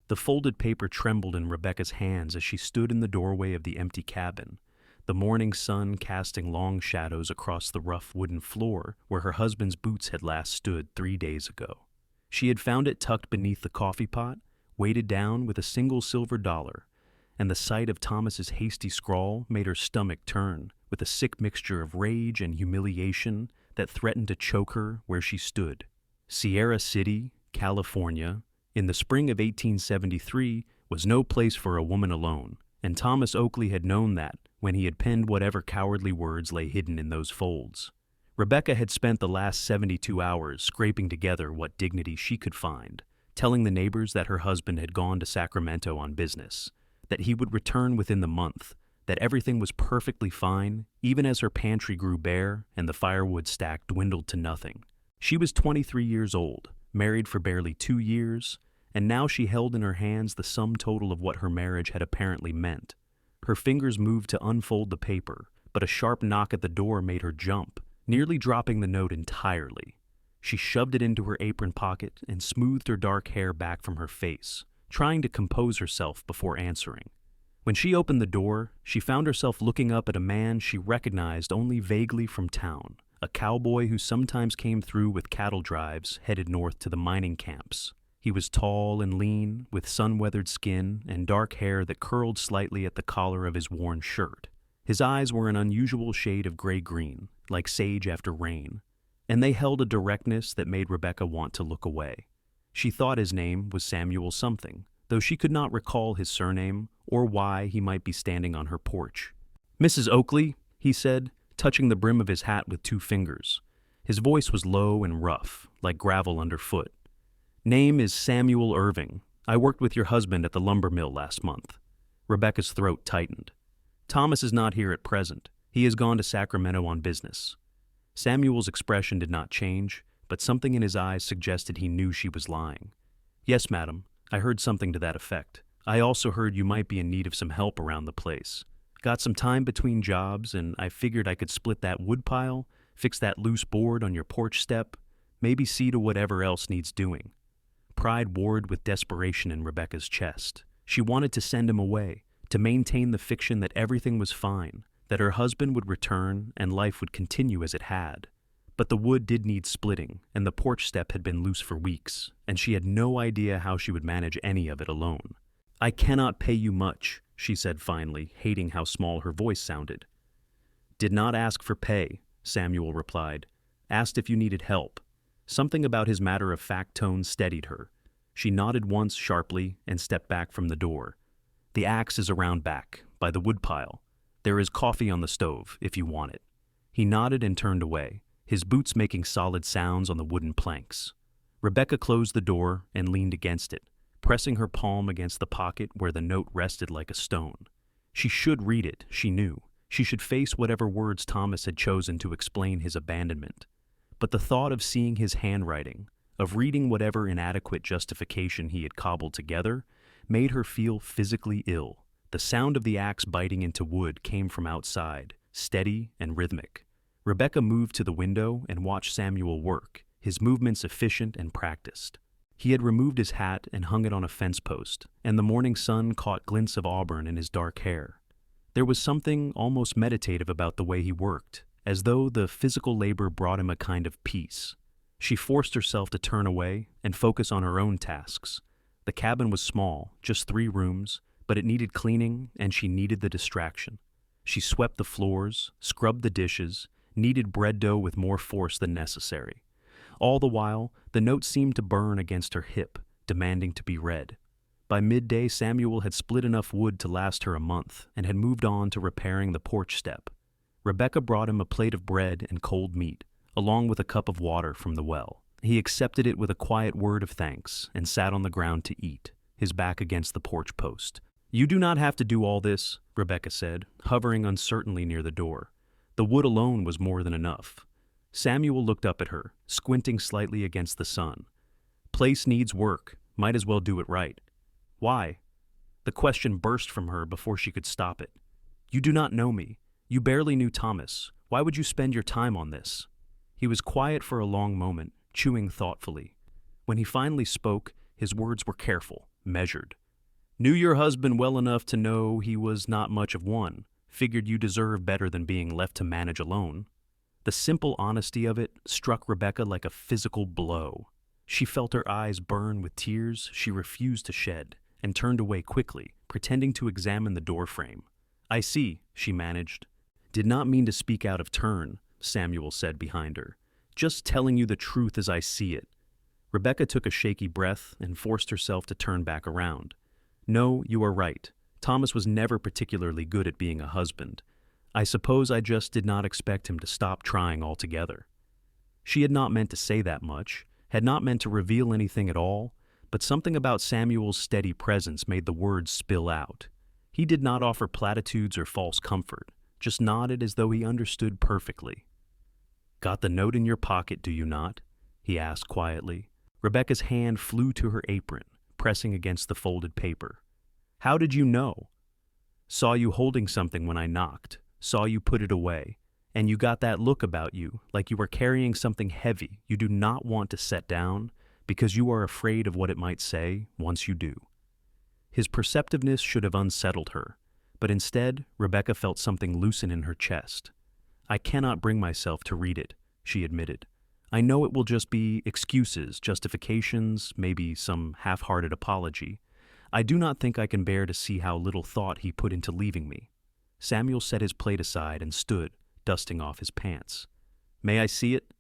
The folded paper trembled in Rebecca's hands as she stood in the doorway of the empty cabin, the morning sun casting long shadows across the rough wooden floor where her husband's boots had last stood 3 days ago. She had found it tucked beneath the coffee pot, weighted down with a single silver dollar, and the sight of Thomas's hasty scrawl made her stomach turn with a sick mixture of rage and humiliation that threatened to choke her where she stood. Sierra City, California, in the spring of 1873, was no place for a woman alone, and Thomas Oakley had known that when he had penned whatever cowardly words lay hidden in those folds. Rebecca had spent the last 72 hours scraping together what dignity she could find, telling the neighbors that her husband had gone to Sacramento on business, that he would return within the month, that everything was perfectly fine, even as her pantry grew bare and the firewood stack dwindled to nothing. She was 23 years old, married for barely 2 years, and now she held in her hands the sum total of what her marriage had apparently meant. Her fingers moved to unfold the paper, but a sharp knock at the door made her jump, nearly dropping the note entirely. She shoved it into her apron pocket and smoothed her dark hair back from her face, trying to compose herself before answering. When she opened the door, she found herself looking up at a man she recognized only vaguely from town, a cowboy who sometimes came through with cattle drives headed north to the mining camps. He was tall and lean, with sun-weathered skin and dark hair that curled slightly at the collar of his worn shirt. His eyes were an unusual shade of gray-green, like sage after rain, and they held a directness that made Rebecca want to look away. She thought his name was Samuel something, though she could not recall his surname or why he might be standing on her porch. "Mrs. Oakley," he said, touching the brim of his hat with 2 fingers. His voice was low and rough, like gravel underfoot. "Name is Samuel Irving. I worked with your husband at the lumber mill last month." Rebecca's throat tightened. "Thomas is not here at present. He has gone to Sacramento on business." Samuel's expression did not change, but something in his eyes suggested he knew she was lying. "Yes, madam. I heard something to that effect. I also heard you might be in need of some help around the place. Got some time between jobs, and I figured I could split that wood pile, fix that loose board on your porch step, maybe see to whatever else needs doing." Pride warred with desperation in Rebecca's chest. She wanted to send him away, to maintain the fiction that everything was fine, that her husband would return and life would continue as it had. But the wood did need splitting, and the porch step had been loose for weeks, and she had no idea how she would manage any of it alone. "I cannot pay you much," she said finally, hating how small her voice sounded. "Did not ask for pay," Samuel replied. "Asked if you needed help." Something about his matter-of-fact tone steadied her. She nodded once sharply and stepped back from the door. "The axe is around back, by the woodpile. There is coffee on the stove, if you want it." He nodded and turned away, his boots making solid sounds on the wooden planks. Rebecca closed the door and leaned against it, pressing her palm against the pocket where the note rested like a stone. She should read it, she knew. She should face whatever words Thomas had chosen to explain his abandonment. But the thought of seeing his handwriting, of reading whatever inadequate justification he had cobbled together, made her feel physically ill. The sound of the axe biting into wood came from outside, steady and rhythmic. Rebecca moved to the window and watched Samuel work, his movements efficient and practiced. He had removed his hat and hung it on a fence post, and the morning sun caught glints of auburn in his dark hair. There was something almost meditative about the way he worked, as though the physical labor brought him a kind of peace. She forced herself to turn away and focus on her own tasks. The cabin was small, just 3 rooms, but it needed cleaning and she needed the distraction. She swept the floors, scrubbed the dishes, kneaded bread dough with more force than necessary. All the while, the note seemed to burn against her hip, demanding to be read. By midday, Samuel had split enough wood to last her a month and had moved on to repairing the porch step. Rebecca brought him a plate of bread and cold meat, along with a cup of water from the well. He accepted it with a quiet word of thanks and sat on the ground to eat, his back against the porch post. "You do not have to do all this," Rebecca said, hovering uncertainly near the door. The wood alone was more than enough. Samuel looked up at her, squinting slightly against the sun. "Place needs work. Might as well do it right." "Why?" The question burst from her before she could stop it. "You do not know me. You barely knew Thomas. Why would you spend your time on this?" He was quiet for a long moment, chewing thoughtfully. When he finally spoke, his words were careful, measured. Knew your husband well enough to know he was not much of one. Figured you deserve better than being left to manage alone. The simple honesty of it struck Rebecca like a physical blow. She felt her eyes burn with tears she refused to shed, and turned away quickly, pretending to examine the doorframe. "I see," she managed. "Did not mean to speak out of turn," Samuel said behind her. "Just telling you the truth as I see it." Rebecca took a shaky breath and forced herself to turn back around. "No, you are right. Thomas was never particularly good at being a husband. I suppose I just did not expect him to stop trying altogether." She had not meant to say that much, had not meant to reveal anything at all, but something about Samuel's steady presence made the words spill out. He did not offer platitudes or false comfort, just nodded as though he understood perfectly. "Got the note in your pocket, do you not?" he asked quietly. Rebecca's hand flew to her apron, pressing against the folded paper. "How did you know?" "Saw you holding something when I knocked, saw you put it away, and you got that look about you, like you were carrying something heavy you do not want to set down because you are afraid of what it might say once you do." His perceptiveness should have unsettled her, but instead, Rebecca felt something loosen in her chest. "I cannot bring myself to read it," she admitted. "I know it will just be excuses, justifications, maybe some half-hearted apology. I do not think I can bear to see how little thought he put into leaving me." Samuel set his plate aside and stood, dusting off his pants. "May I see it?"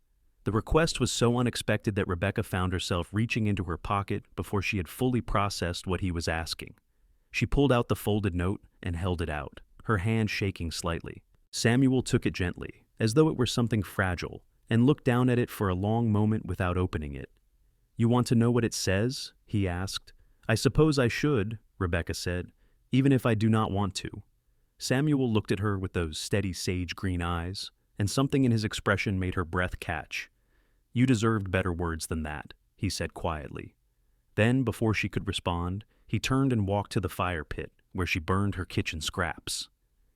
The request was so unexpected that Rebecca found herself reaching into her pocket before she had fully processed what he was asking. She pulled out the folded note and held it out, her hand shaking slightly. Samuel took it gently, as though it were something fragile, and looked down at it for a long moment without opening it. "You want to know what it says?" he asked. "I suppose I should," Rebecca said, "even if I do not want to." Samuel looked at her with those steady sage green eyes, and something in his expression made her breath catch. "You deserved better words than that," he said quietly. Then, before she could respond, he turned and walked to the fire pit, where she burned her kitchen scraps.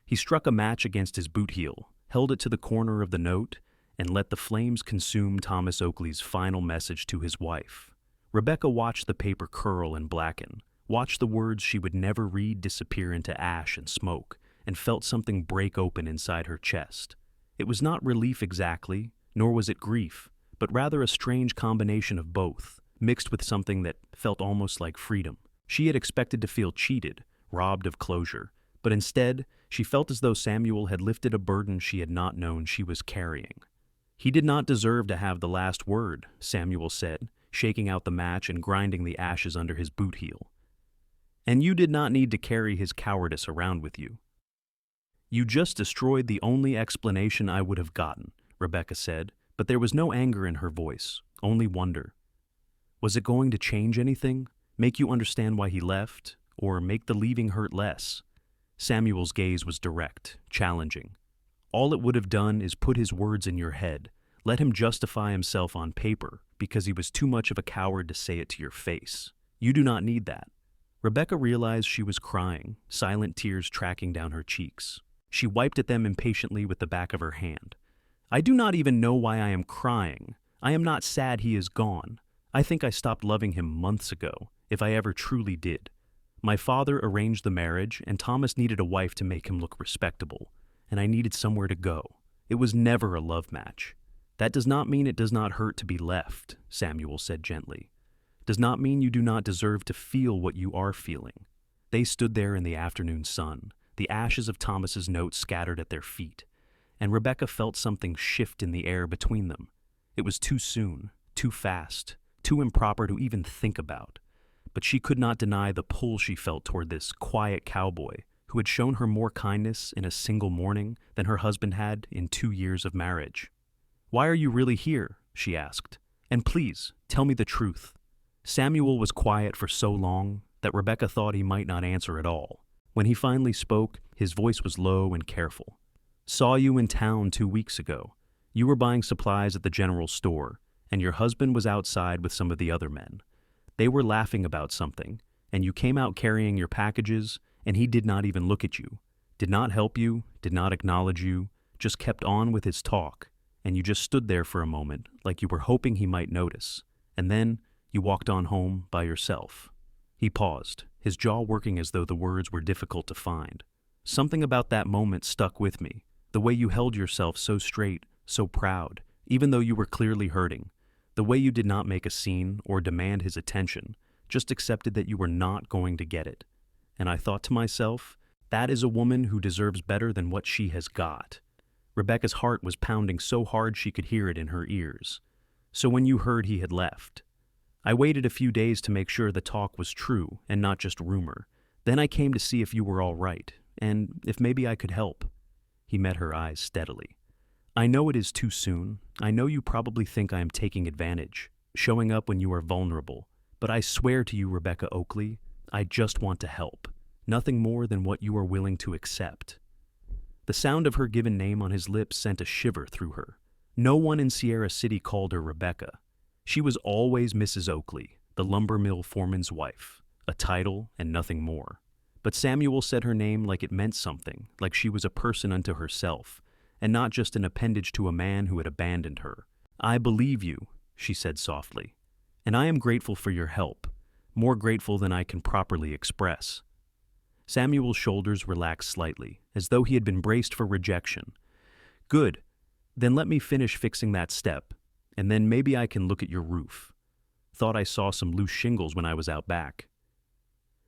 He struck a match against his boot heel, held it to the corner of the note, and let the flames consume Thomas Oakley's final message to his wife. Rebecca watched the paper curl and blacken, watched the words she would never read disappear into ash and smoke, and felt something break open inside her chest. It was not relief exactly, nor was it grief, but rather a strange combination of both, mixed with something that felt almost like freedom. She had expected to feel cheated, robbed of closure, but instead, she felt as though Samuel had lifted a burden she had not known she was carrying. "He did not deserve to have the last word," Samuel said, shaking out the match and grinding the ashes under his boot heel. "And you did not need to carry his cowardice around with you." "You just destroyed the only explanation I would have gotten," Rebecca said, but there was no anger in her voice, only wonder. "Was it going to change anything? Make you understand why he left? Or make the leaving hurt less?" Samuel's gaze was direct, challenging. "All it would have done is put his words in your head, let him justify himself on paper because he was too much of a coward to say it to your face. You do not need that." Rebecca realized she was crying, silent tears tracking down her cheeks. She wiped at them impatiently with the back of her hand. "I do not even know why I am crying. I am not sad he is gone. I think I stopped loving him months ago, if I ever truly did. My father arranged the marriage, and Thomas needed a wife to make him look respectable, and I needed somewhere to go. It was never a love match. That does not mean it does not hurt to be left," Samuel said gently. "Does not mean you do not deserve to feel what you are feeling." They stood there in the afternoon sun, the ashes of Thomas's note scattered at their feet, and Rebecca felt something shift in the air between them. It was too soon, too fast, too improper to even think about. But she could not deny the pull she felt toward this quiet cowboy who had shown her more kindness in a single morning than her husband had in 2 years of marriage. "Why are you really here?" she asked. "And please, tell me the truth." Samuel was quiet for so long that Rebecca thought he might not answer at all. When he finally spoke, his voice was low and careful. "Saw you in town 2 weeks ago. You were buying supplies at the general store, and your husband was outside with some of the other men. They were laughing about something, and you came out carrying your packages, and he did not even look at you, did not help you, did not acknowledge you, just kept on with his talk, and you just stood there for a moment like you were hoping he might notice, and then you walked on home by yourself." He paused, his jaw working as though the words were difficult to find. Something about that moment stuck with me, the way you held yourself so straight, so proud, even though you were clearly hurting. The way you did not make a scene or demand his attention, just accepted that you were not going to get it. And I thought to myself, that is a woman who deserves better than what she has got. Rebecca's heart was pounding so hard she could hear it in her ears. So when you heard he had left, I waited a few days to make sure the talk was true and not just rumor. Then I came to see if you were all right, and if maybe I could help. He met her eyes steadily. I know it is too soon. I know you probably think I am taking advantage, showing up when you are vulnerable. But I swear to you, Rebecca Oakley, I just want to help. Nothing more than what you are willing to accept. The sound of her given name on his lips sent a shiver through her. No one in Sierra City called her Rebecca. She was always Mrs. Oakley, the lumber mill foreman's wife, a title and nothing more. But Samuel said her name like it meant something, like she was a person unto herself, and not just an appendage to a man who had abandoned her. I believe you, she said softly, and I am grateful for your help, more grateful than I can properly express. Samuel's shoulders relaxed slightly, as though he had been braced for rejection. Good. Then let me finish fixing that step, and then maybe I can look at your roof. Thought I saw some loose shingles when I was out back.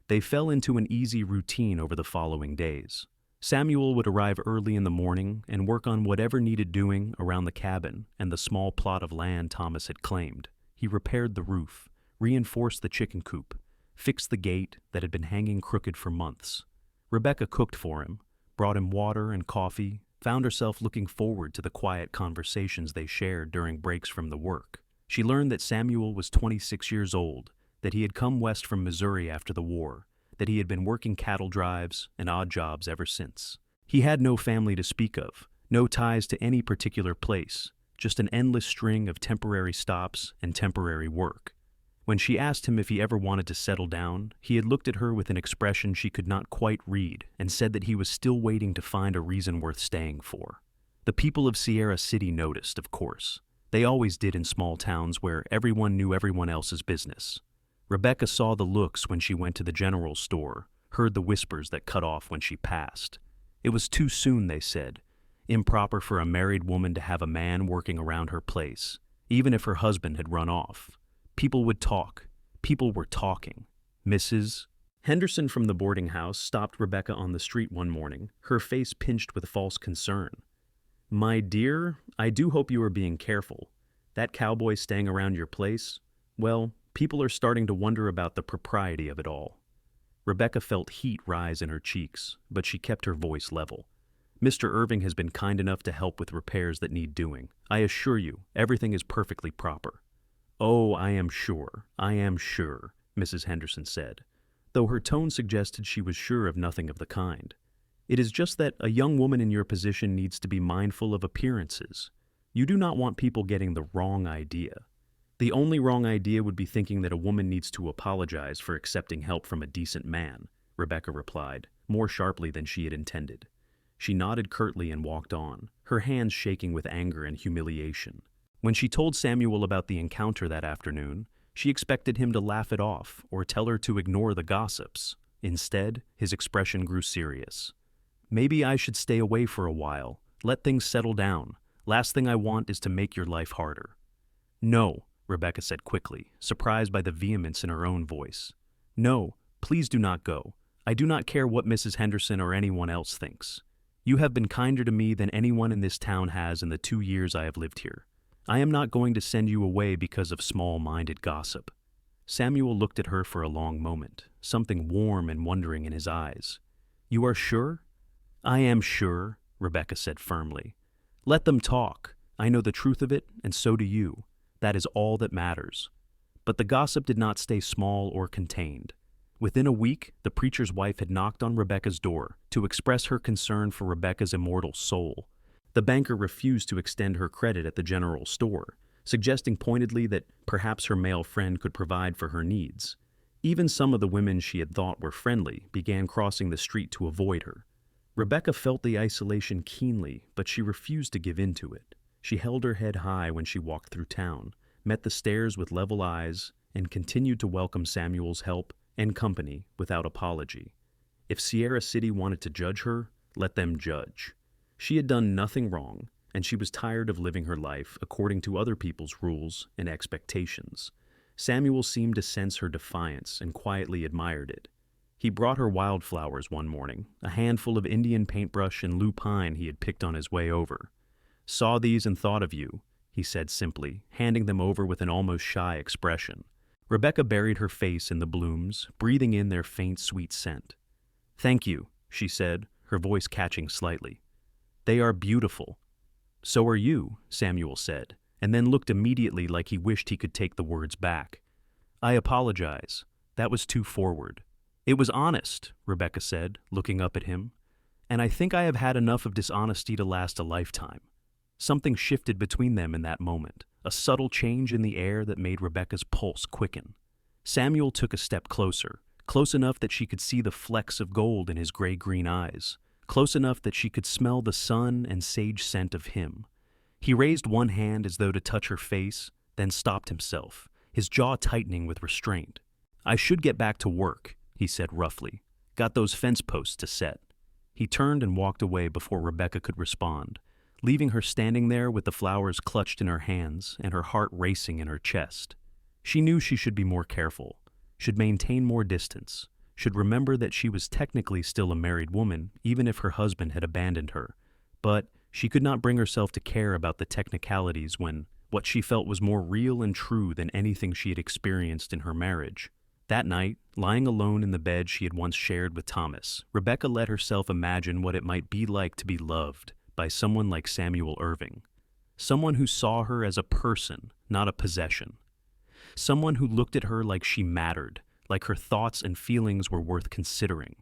They fell into an easy routine over the following days. Samuel would arrive early in the morning and work on whatever needed doing around the cabin and the small plot of land Thomas had claimed. He repaired the roof, reinforced the chicken coop, fixed the gate that had been hanging crooked for months. Rebecca cooked for him, brought him water and coffee, found herself looking forward to the quiet conversations they shared during breaks from the work. She learned that Samuel was 26 years old, that he had come west from Missouri after the war, that he had been working cattle drives and odd jobs ever since. He had no family to speak of, no ties to any particular place, just an endless string of temporary stops and temporary work. When she asked him if he ever wanted to settle down, he had looked at her with an expression she could not quite read and said that he was still waiting to find a reason worth staying for. The people of Sierra City noticed, of course. They always did in small towns where everyone knew everyone else's business. Rebecca saw the looks when she went to the general store, heard the whispers that cut off when she passed. It was too soon, they said. Improper for a married woman to have a man working around her place, even if her husband had run off. People would talk. People were talking. Mrs. Henderson from the boarding house stopped Rebecca on the street one morning, her face pinched with false concern. My dear, I do hope you are being careful. That cowboy staying around your place, well, people are starting to wonder about the propriety of it all. Rebecca felt heat rise in her cheeks, but she kept her voice level. Mr. Irving has been kind enough to help with repairs that need doing. I assure you, everything is perfectly proper. Oh, I am sure, Mrs. Henderson said, though her tone suggested she was sure of nothing of the kind. It is just that a young woman in your position needs to be mindful of appearances. You do not want people getting the wrong idea. The only wrong idea would be thinking that a woman needs to apologize for accepting help from a decent man, Rebecca replied, more sharply than she had intended. She nodded curtly and walked on, her hands shaking with anger and humiliation. When she told Samuel about the encounter that afternoon, she expected him to laugh it off or tell her to ignore the gossips. Instead, his expression grew serious. Maybe I should stay away for a while, let things settle down. Last thing I want is to make your life harder. No, Rebecca said quickly, surprised by the vehemence in her own voice. No, please do not go. I do not care what Mrs. Henderson or anyone else thinks. You have been kinder to me than anyone in this town has in the 2 years I have lived here. I am not going to send you away because of small-minded gossip. Samuel looked at her for a long moment, something warm and wondering in his eyes. You are sure? I am sure, Rebecca said firmly. Let them talk. I know the truth of it, and so do you. That is all that matters. But the gossip did not stay small or contained. Within a week, the preacher's wife had knocked on Rebecca's door to express her concern for Rebecca's immortal soul. The banker refused to extend her credit at the general store, suggesting pointedly that perhaps her male friend could provide for her needs. Even some of the women she had thought were friendly began crossing the street to avoid her. Rebecca felt the isolation keenly, but she refused to give in to it. She held her head high when she walked through town, met the stares with level eyes, and continued to welcome Samuel's help and company without apology. If Sierra City wanted to judge her, let them judge. She had done nothing wrong, and she was tired of living her life according to other people's rules and expectations. Samuel seemed to sense her defiance and quietly admired it. He brought her wildflowers one morning, a handful of Indian paintbrush and lupine he had picked on his way over. "Saw these and thought of you," he said simply, handing them over with an almost shy expression. Rebecca buried her face in the blooms, breathing in their faint, sweet scent. "Thank you," she said, her voice catching slightly. "They are beautiful." "So are you," Samuel said, and then looked immediately like he wished he could take the words back. "I apologize. That was too forward." "It was honest," Rebecca said, looking up at him. "And I think I have had enough of dishonesty to last a lifetime." Something shifted between them in that moment, a subtle change in the air that made Rebecca's pulse quicken. Samuel took a step closer, close enough that she could see the flecks of gold in his gray-green eyes, close enough that she could smell the sun and sage scent of him. He raised one hand as though to touch her face, then stopped himself, his jaw tightening with restraint. "I should get back to work," he said roughly. "Got those fence posts to set." He turned and walked away before Rebecca could respond, leaving her standing there with the flowers clutched in her hands and her heart racing in her chest. She knew she should be more careful, should maintain more distance, should remember that she was technically still a married woman even if her husband had abandoned her, but she could not bring herself to care about the technicalities when what she felt was more real and true than anything she had experienced in her marriage. That night, lying alone in the bed she had once shared with Thomas, Rebecca let herself imagine what it might be like to be loved by someone like Samuel Irving. Someone who saw her as a person, not a possession. Someone who looked at her like she mattered, like her thoughts and feelings were worth considering.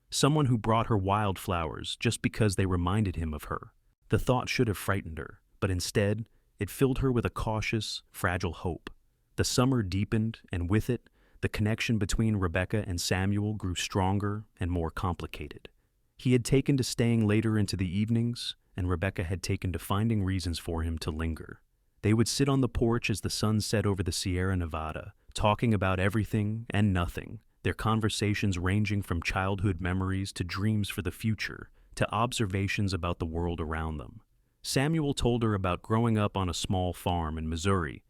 Someone who brought her wildflowers just because they reminded him of her. The thought should have frightened her, but instead, it filled her with a cautious, fragile hope. The summer deepened, and with it, the connection between Rebecca and Samuel grew stronger and more complicated. He had taken to staying later into the evenings, and Rebecca had taken to finding reasons for him to linger. They would sit on the porch as the sun set over the Sierra Nevada, talking about everything and nothing, their conversations ranging from childhood memories to dreams for the future, to observations about the world around them. Samuel told her about growing up on a small farm in Missouri,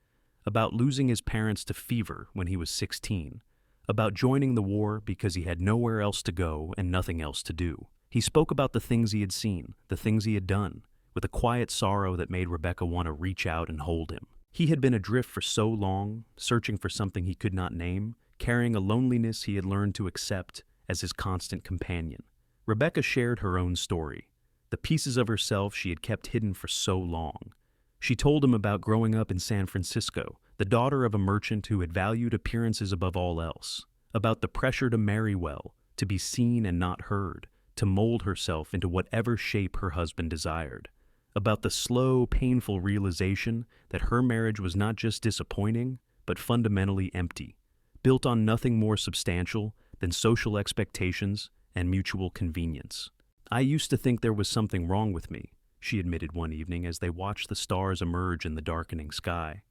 about losing his parents to fever when he was 16, about joining the war because he had nowhere else to go and nothing else to do. He spoke about the things he had seen, the things he had done, with a quiet sorrow that made Rebecca want to reach out and hold him. He had been adrift for so long, searching for something he could not name, carrying a loneliness he had learned to accept as his constant companion. Rebecca shared her own story, the pieces of herself she had kept hidden for so long. She told him about growing up in San Francisco, the daughter of a merchant who had valued appearances above all else, about the pressure to marry well, to be seen and not heard, to mold herself into whatever shape her husband desired, about the slow, painful realization that her marriage was not just disappointing, but fundamentally empty, built on nothing more substantial than social expectations and mutual convenience. "I used to think there was something wrong with me," she admitted one evening as they watched the stars emerge in the darkening sky.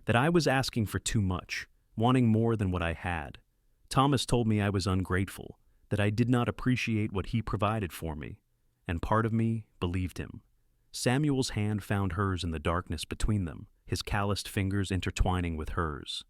"That I was asking for too much, wanting more than what I had. Thomas told me I was ungrateful, that I did not appreciate what he provided for me, and part of me believed him." Samuel's hand found hers in the darkness between them, his calloused fingers intertwining with hers.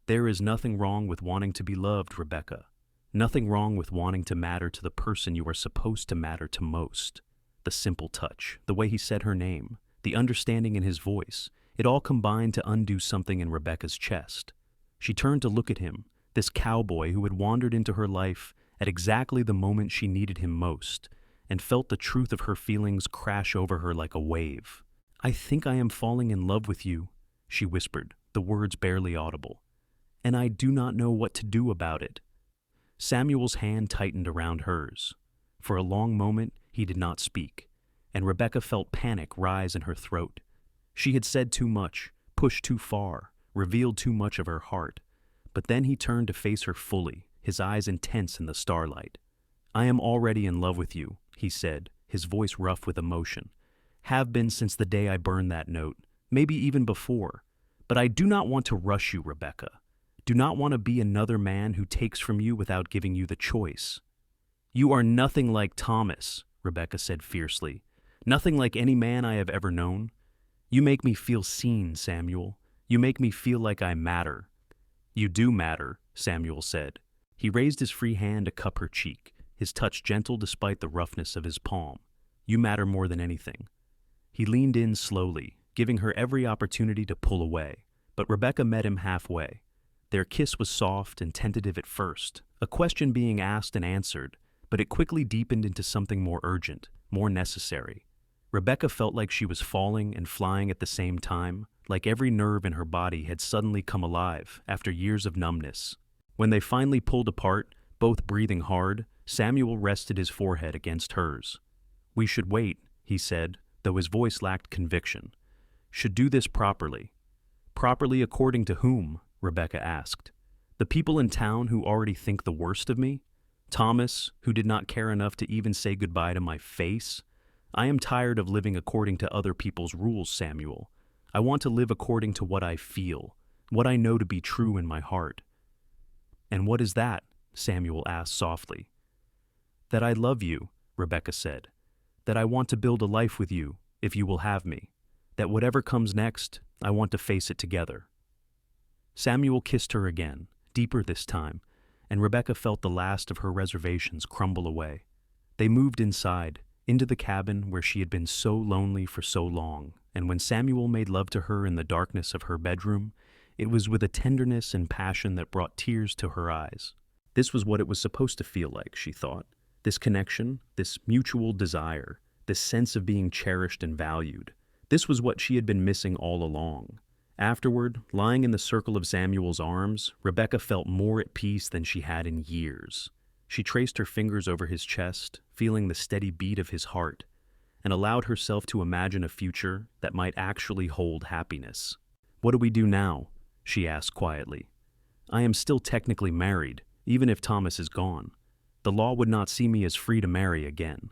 "There is nothing wrong with wanting to be loved, Rebecca. Nothing wrong with wanting to matter to the person you are supposed to matter to most." The simple touch, the way he said her name, the understanding in his voice, it all combined to undo something in Rebecca's chest. She turned to look at him, this cowboy who had wandered into her life at exactly the moment she needed him most, and felt the truth of her feelings crash over her like a wave. "I think I am falling in love with you," she whispered, the words barely audible. "And I do not know what to do about it." Samuel's hand tightened around hers. For a long moment, he did not speak, and Rebecca felt panic rise in her throat. She had said too much, pushed too far, revealed too much of her heart. But then he turned to face her fully, his eyes intense in the starlight. "I am already in love with you," he said, his voice rough with emotion. "Have been since the day I burned that note, maybe even before. But I do not want to rush you, Rebecca. Do not want to be another man who takes from you without giving you the choice. You are nothing like Thomas, Rebecca said fiercely. Nothing like any man I have ever known. You make me feel seen, Samuel. You make me feel like I matter. You do matter, Samuel said. He raised his free hand to cup her cheek, his touch gentle despite the roughness of his palm. You matter more than anything. He leaned in slowly, giving her every opportunity to pull away, but Rebecca met him halfway. Their kiss was soft and tentative at first, a question being asked and answered, but it quickly deepened into something more urgent, more necessary. Rebecca felt like she was falling and flying at the same time, like every nerve in her body had suddenly come alive after years of numbness. When they finally pulled apart, both breathing hard, Samuel rested his forehead against hers. We should wait, he said, though his voice lacked conviction. Should do this properly. Properly according to whom? Rebecca asked. The people in town who already think the worst of me? Thomas, who did not care enough to even say goodbye to my face? I am tired of living according to other people's rules, Samuel. I want to live according to what I feel, what I know to be true in my heart. And what is that? Samuel asked softly. That I love you, Rebecca said. That I want to build a life with you, if you will have me. That whatever comes next, I want to face it together. Samuel kissed her again, deeper this time, and Rebecca felt the last of her reservations crumble away. They moved inside, into the cabin where she had been so lonely for so long, and when Samuel made love to her in the darkness of her bedroom, it was with a tenderness and passion that brought tears to her eyes. This was what it was supposed to feel like, she thought. This connection, this mutual desire, this sense of being cherished and valued. This was what she had been missing all along. Afterward, lying in the circle of Samuel's arms, Rebecca felt more at peace than she had in years. She traced her fingers over his chest, feeling the steady beat of his heart, and allowed herself to imagine a future that might actually hold happiness. What do we do now? She asked quietly. I am still technically married, even if Thomas is gone. The law would not see me as free to marry again.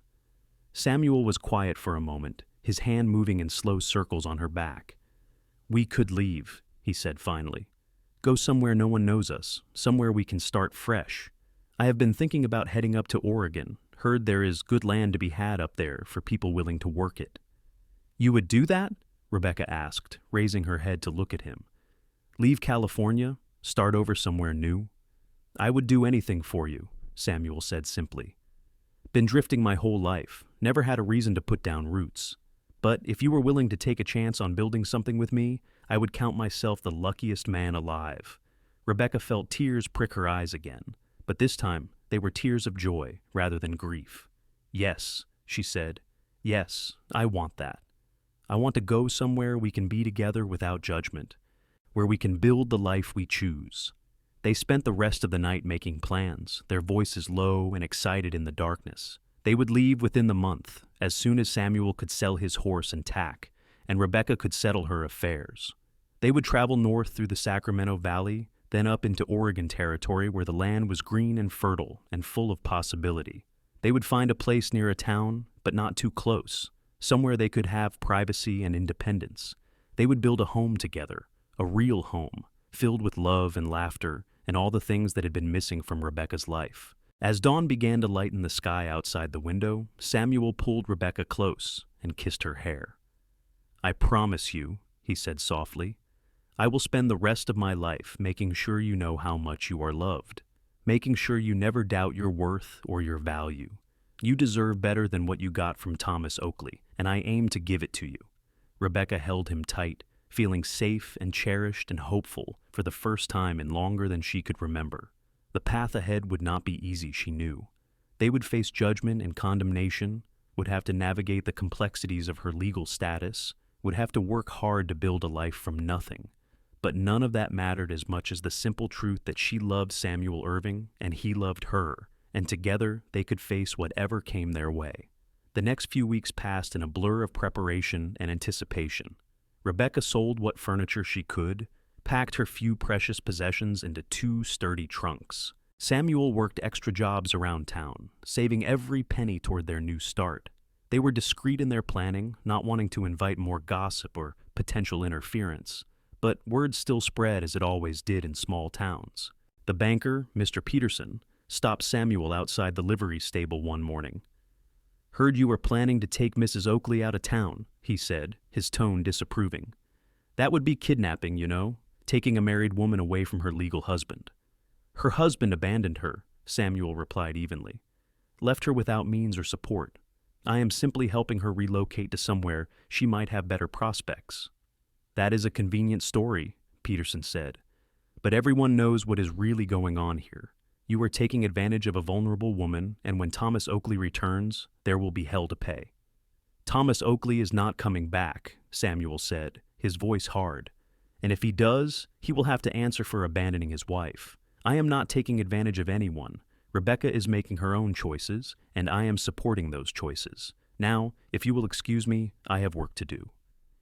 Samuel was quiet for a moment, his hand moving in slow circles on her back. We could leave, he said finally. Go somewhere no one knows us, somewhere we can start fresh. I have been thinking about heading up to Oregon, heard there is good land to be had up there for people willing to work it. You would do that? Rebecca asked, raising her head to look at him. Leave California? Start over somewhere new? I would do anything for you, Samuel said simply. Been drifting my whole life, never had a reason to put down roots. But if you were willing to take a chance on building something with me, I would count myself the luckiest man alive. Rebecca felt tears prick her eyes again, but this time they were tears of joy rather than grief. Yes, she said. Yes, I want that. I want to go somewhere we can be together without judgment, where we can build the life we choose. They spent the rest of the night making plans, their voices low and excited in the darkness. They would leave within the month, as soon as Samuel could sell his horse and tack, and Rebecca could settle her affairs. They would travel north through the Sacramento Valley, then up into Oregon territory where the land was green and fertile and full of possibility. They would find a place near a town, but not too close, somewhere they could have privacy and independence. They would build a home together, a real home, filled with love and laughter and all the things that had been missing from Rebecca's life. As dawn began to lighten the sky outside the window, Samuel pulled Rebecca close and kissed her hair. I promise you, he said softly, I will spend the rest of my life making sure you know how much you are loved, making sure you never doubt your worth or your value. You deserve better than what you got from Thomas Oakley, and I aim to give it to you. Rebecca held him tight, feeling safe and cherished and hopeful for the first time in longer than she could remember. The path ahead would not be easy, she knew. They would face judgment and condemnation, would have to navigate the complexities of her legal status, would have to work hard to build a life from nothing. But none of that mattered as much as the simple truth that she loved Samuel Irving and he loved her, and together they could face whatever came their way. The next few weeks passed in a blur of preparation and anticipation. Rebecca sold what furniture she could, packed her few precious possessions into 2 sturdy trunks. Samuel worked extra jobs around town, saving every penny toward their new start. They were discreet in their planning, not wanting to invite more gossip or potential interference, but word still spread as it always did in small towns. The banker, Mr. Peterson, stopped Samuel outside the livery stable one morning. "Heard you were planning to take Mrs. Oakley out of town," he said, his tone disapproving. "That would be kidnapping, you know, taking a married woman away from her legal husband." "Her husband abandoned her," Samuel replied evenly. "Left her without means or support. I am simply helping her relocate to somewhere she might have better prospects." "That is a convenient story," Peterson said. "But everyone knows what is really going on here. You are taking advantage of a vulnerable woman, and when Thomas Oakley returns, there will be hell to pay." "Thomas Oakley is not coming back," Samuel said, his voice hard. "And if he does, he will have to answer for abandoning his wife. I am not taking advantage of anyone. Rebecca is making her own choices, and I am supporting those choices. Now, if you will excuse me, I have work to do."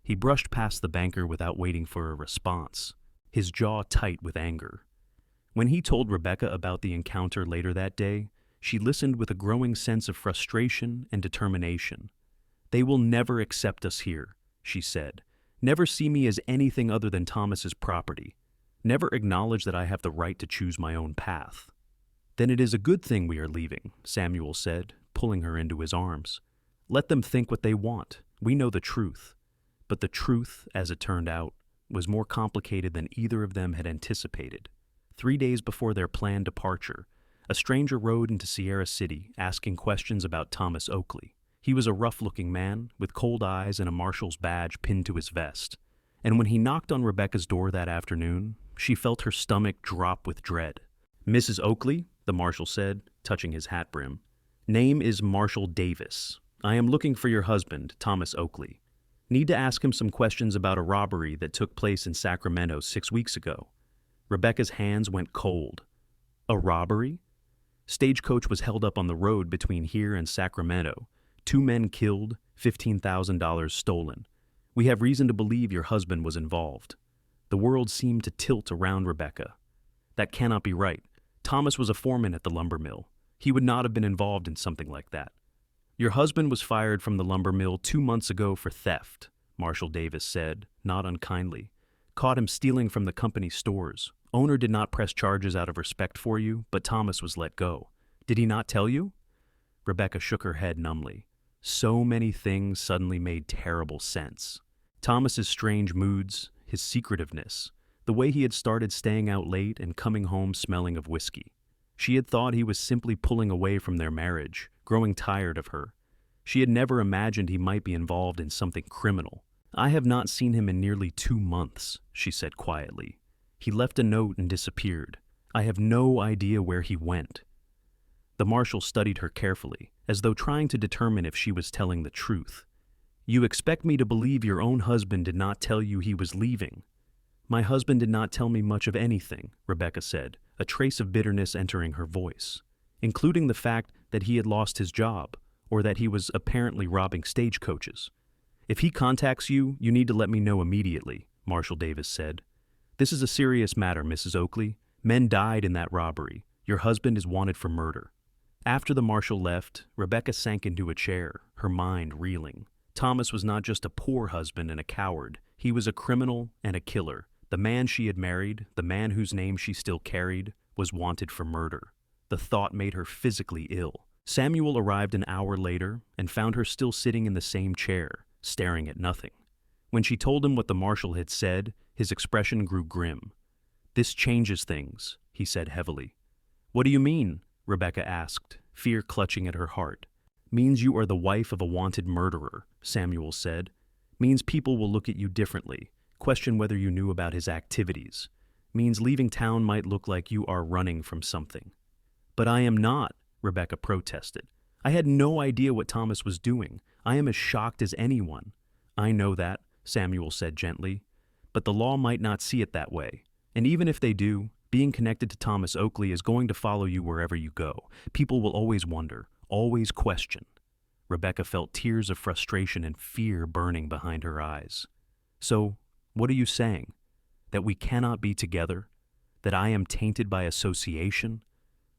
He brushed past the banker without waiting for a response, his jaw tight with anger. When he told Rebecca about the encounter later that day, she listened with a growing sense of frustration and determination. "They will never accept us here," she said. "Never see me as anything other than Thomas's property. Never acknowledge that I have the right to choose my own path." "Then it is a good thing we are leaving," Samuel said, pulling her into his arms. "Let them think what they want. We know the truth." But the truth, as it turned out, was more complicated than either of them had anticipated. 3 days before their planned departure, a stranger rode into Sierra City asking questions about Thomas Oakley. He was a rough-looking man with cold eyes and a marshal's badge pinned to his vest. And when he knocked on Rebecca's door that afternoon, she felt her stomach drop with dread. "Mrs. Oakley," the marshal said, touching his hat brim. "Name is Marshal Davis. I am looking for your husband, Thomas Oakley. Need to ask him some questions about a robbery that took place in Sacramento 6 weeks ago." Rebecca's hands went cold. "A robbery?" "Stagecoach was held up on the road between here and Sacramento. 2 men killed, $15,000 stolen. We have reason to believe your husband was involved." The world seemed to tilt around Rebecca. "That cannot be right. Thomas was a foreman at the lumber mill. He would not have been involved in something like that." "Your husband was fired from the lumber mill 2 months ago for theft," Marshal Davis said, not unkindly. "Caught him stealing from the company's stores. Owner did not press charges out of respect for you, but Thomas was let go. Did he not tell you?" Rebecca shook her head numbly. So many things suddenly made terrible sense. Thomas's strange moods, his secretiveness, the way he had started staying out late and coming home smelling of whiskey. She had thought he was simply pulling away from their marriage, growing tired of her. She had never imagined he might be involved in something criminal. "I have not seen him in nearly 2 months," she said quietly. "He left a note and disappeared. I have no idea where he went." The marshal studied her carefully, as though trying to determine if she was telling the truth. "You expect me to believe your own husband did not tell you he was leaving?" "My husband did not tell me much of anything," Rebecca said, a trace of bitterness entering her voice, "including the fact that he had lost his job, or that he was apparently robbing stagecoaches. If he contacts you, you need to let me know immediately," Marshal Davis said. "This is a serious matter, Mrs. Oakley. Men died in that robbery. Your husband is wanted for murder." After the marshal left, Rebecca sank into a chair, her mind reeling. Thomas was not just a poor husband and a coward. He was a criminal and a killer. The man she had married, the man whose name she still carried, was wanted for murder. The thought made her physically ill. Samuel arrived an hour later and found her still sitting in the same chair, staring at nothing. When she told him what the marshal had said, his expression grew grim. "This changes things," he said heavily. "What do you mean?" Rebecca asked, fear clutching at her heart. "Means you are the wife of a wanted murderer," Samuel said. "Means people will look at you differently, question whether you knew about his activities. Means leaving town might look like you are running from something." "But I am not," Rebecca protested. "I had no idea what Thomas was doing. I am as shocked as anyone." "I know that," Samuel said gently. "But the law might not see it that way. And even if they do, being connected to Thomas Oakley is going to follow you wherever you go. People will always wonder, always question." Rebecca felt tears of frustration and fear burning behind her eyes. "So, what are you saying? That we cannot be together? That I am tainted by association?"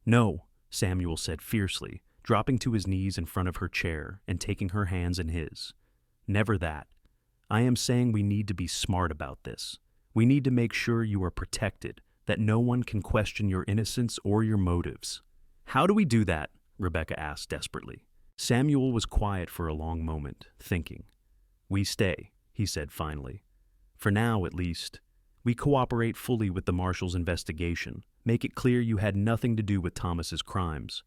"No," Samuel said fiercely, dropping to his knees in front of her chair and taking her hands in his. "Never that. I am saying we need to be smart about this. We need to make sure you are protected, that no one can question your innocence or your motives." "How do we do that?" Rebecca asked desperately. Samuel was quiet for a long moment, thinking. "We stay," he said finally. "For now, at least. We cooperate fully with the marshal's investigation, make it clear you had nothing to do with Thomas's crimes.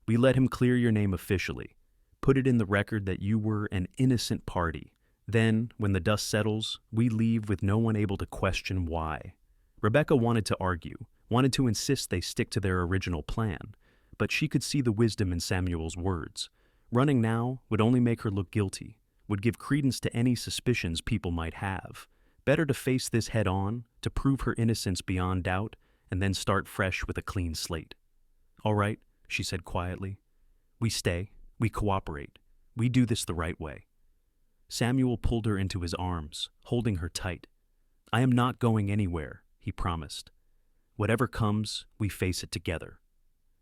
We let him clear your name officially, put it in the record that you were an innocent party. Then, when the dust settles, we leave with no one able to question why." Rebecca wanted to argue, wanted to insist they stick to their original plan, but she could see the wisdom in Samuel's words. Running now would only make her look guilty, would give credence to any suspicions people might have. Better to face this head on, to prove her innocence beyond doubt, and then start fresh with a clean slate. "All right," she said quietly. "We stay, we cooperate, we do this the right way." Samuel pulled her into his arms, holding her tight. "I am not going anywhere," he promised. "Whatever comes, we face it together."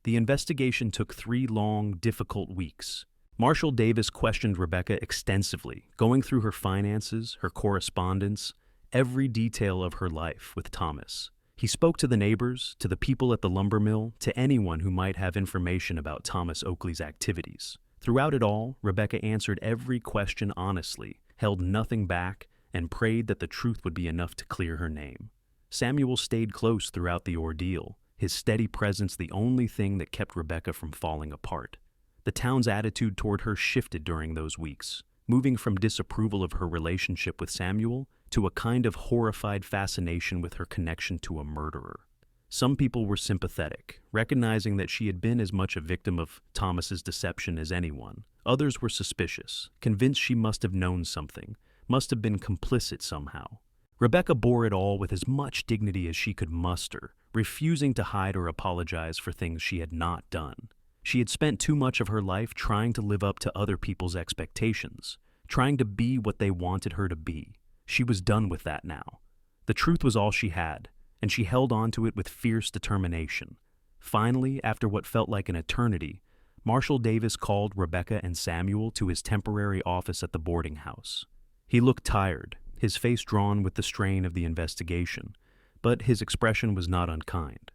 The investigation took 3 long, difficult weeks. Marshal Davis questioned Rebecca extensively, going through her finances, her correspondence, every detail of her life with Thomas. He spoke to the neighbors, to the people at the lumber mill, to anyone who might have information about Thomas Oakley's activities. Throughout it all, Rebecca answered every question honestly, held nothing back, and prayed that the truth would be enough to clear her name. Samuel stayed close throughout the ordeal, his steady presence the only thing that kept Rebecca from falling apart. The town's attitude toward her shifted during those weeks, moving from disapproval of her relationship with Samuel to a kind of horrified fascination with her connection to a murderer. Some people were sympathetic, recognizing that she had been as much a victim of Thomas's deception as anyone. Others were suspicious, convinced she must have known something, must have been complicit somehow. Rebecca bore it all with as much dignity as she could muster, refusing to hide or apologize for things she had not done. She had spent too much of her life trying to live up to other people's expectations, trying to be what they wanted her to be. She was done with that now. The truth was all she had, and she held on to it with fierce determination. Finally, after what felt like an eternity, Marshal Davis called Rebecca and Samuel to his temporary office at the boarding house. He looked tired, his face drawn with the strain of the investigation, but his expression was not unkind.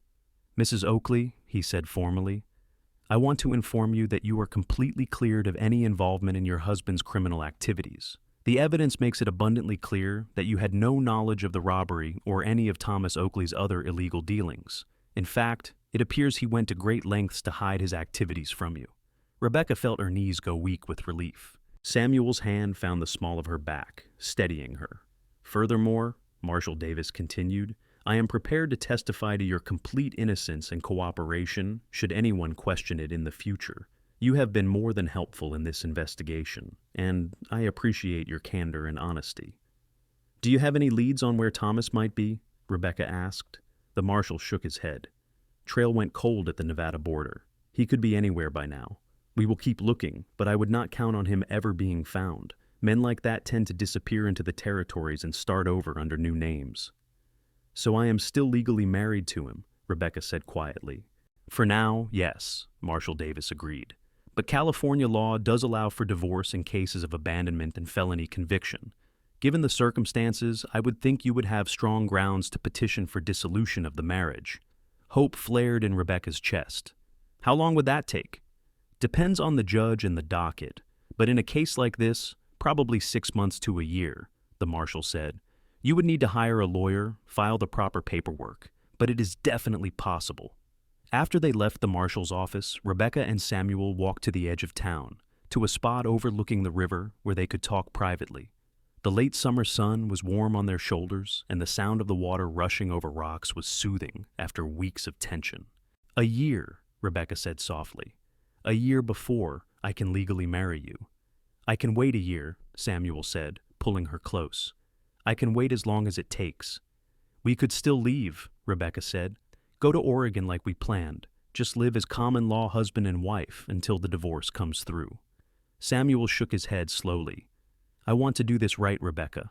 "Mrs. Oakley," he said formally, "I want to inform you that you are completely cleared of any involvement in your husband's criminal activities. The evidence makes it abundantly clear that you had no knowledge of the robbery or any of Thomas Oakley's other illegal dealings. In fact, it appears he went to great lengths to hide his activities from you." Rebecca felt her knees go weak with relief. Samuel's hand found the small of her back, steadying her. "Furthermore," Marshal Davis continued, "I am prepared to testify to your complete innocence and cooperation should anyone question it in the future. You have been more than helpful in this investigation, and I appreciate your candor and honesty." "Do you have any leads on where Thomas might be?" Rebecca asked. The marshal shook his head. "Trail went cold at the Nevada border. He could be anywhere by now. We will keep looking, but I would not count on him ever being found. Men like that tend to disappear into the territories and start over under new names." "So I am still legally married to him," Rebecca said quietly. "For now, yes," Marshal Davis agreed. "But California law does allow for divorce in cases of abandonment and felony conviction. Given the circumstances, I would think you would have strong grounds to petition for dissolution of the marriage." Hope flared in Rebecca's chest. "How long would that take?" "Depends on the judge and the docket, but in a case like this, probably 6 months to a year," the marshal said. "You would need to hire a lawyer, file the proper paperwork, but it is definitely possible." After they left the marshal's office, Rebecca and Samuel walked to the edge of town, to a spot overlooking the river where they could talk privately. The late summer sun was warm on their shoulders, and the sound of the water rushing over rocks was soothing after weeks of tension. "A year," Rebecca said softly. "A year before I can legally marry you." "I can wait a year," Samuel said, pulling her close. "I can wait as long as it takes." "We could still leave," Rebecca said. "Go to Oregon like we planned. Just live as common law husband and wife until the divorce comes through." Samuel shook his head slowly. "I want to do this right, Rebecca.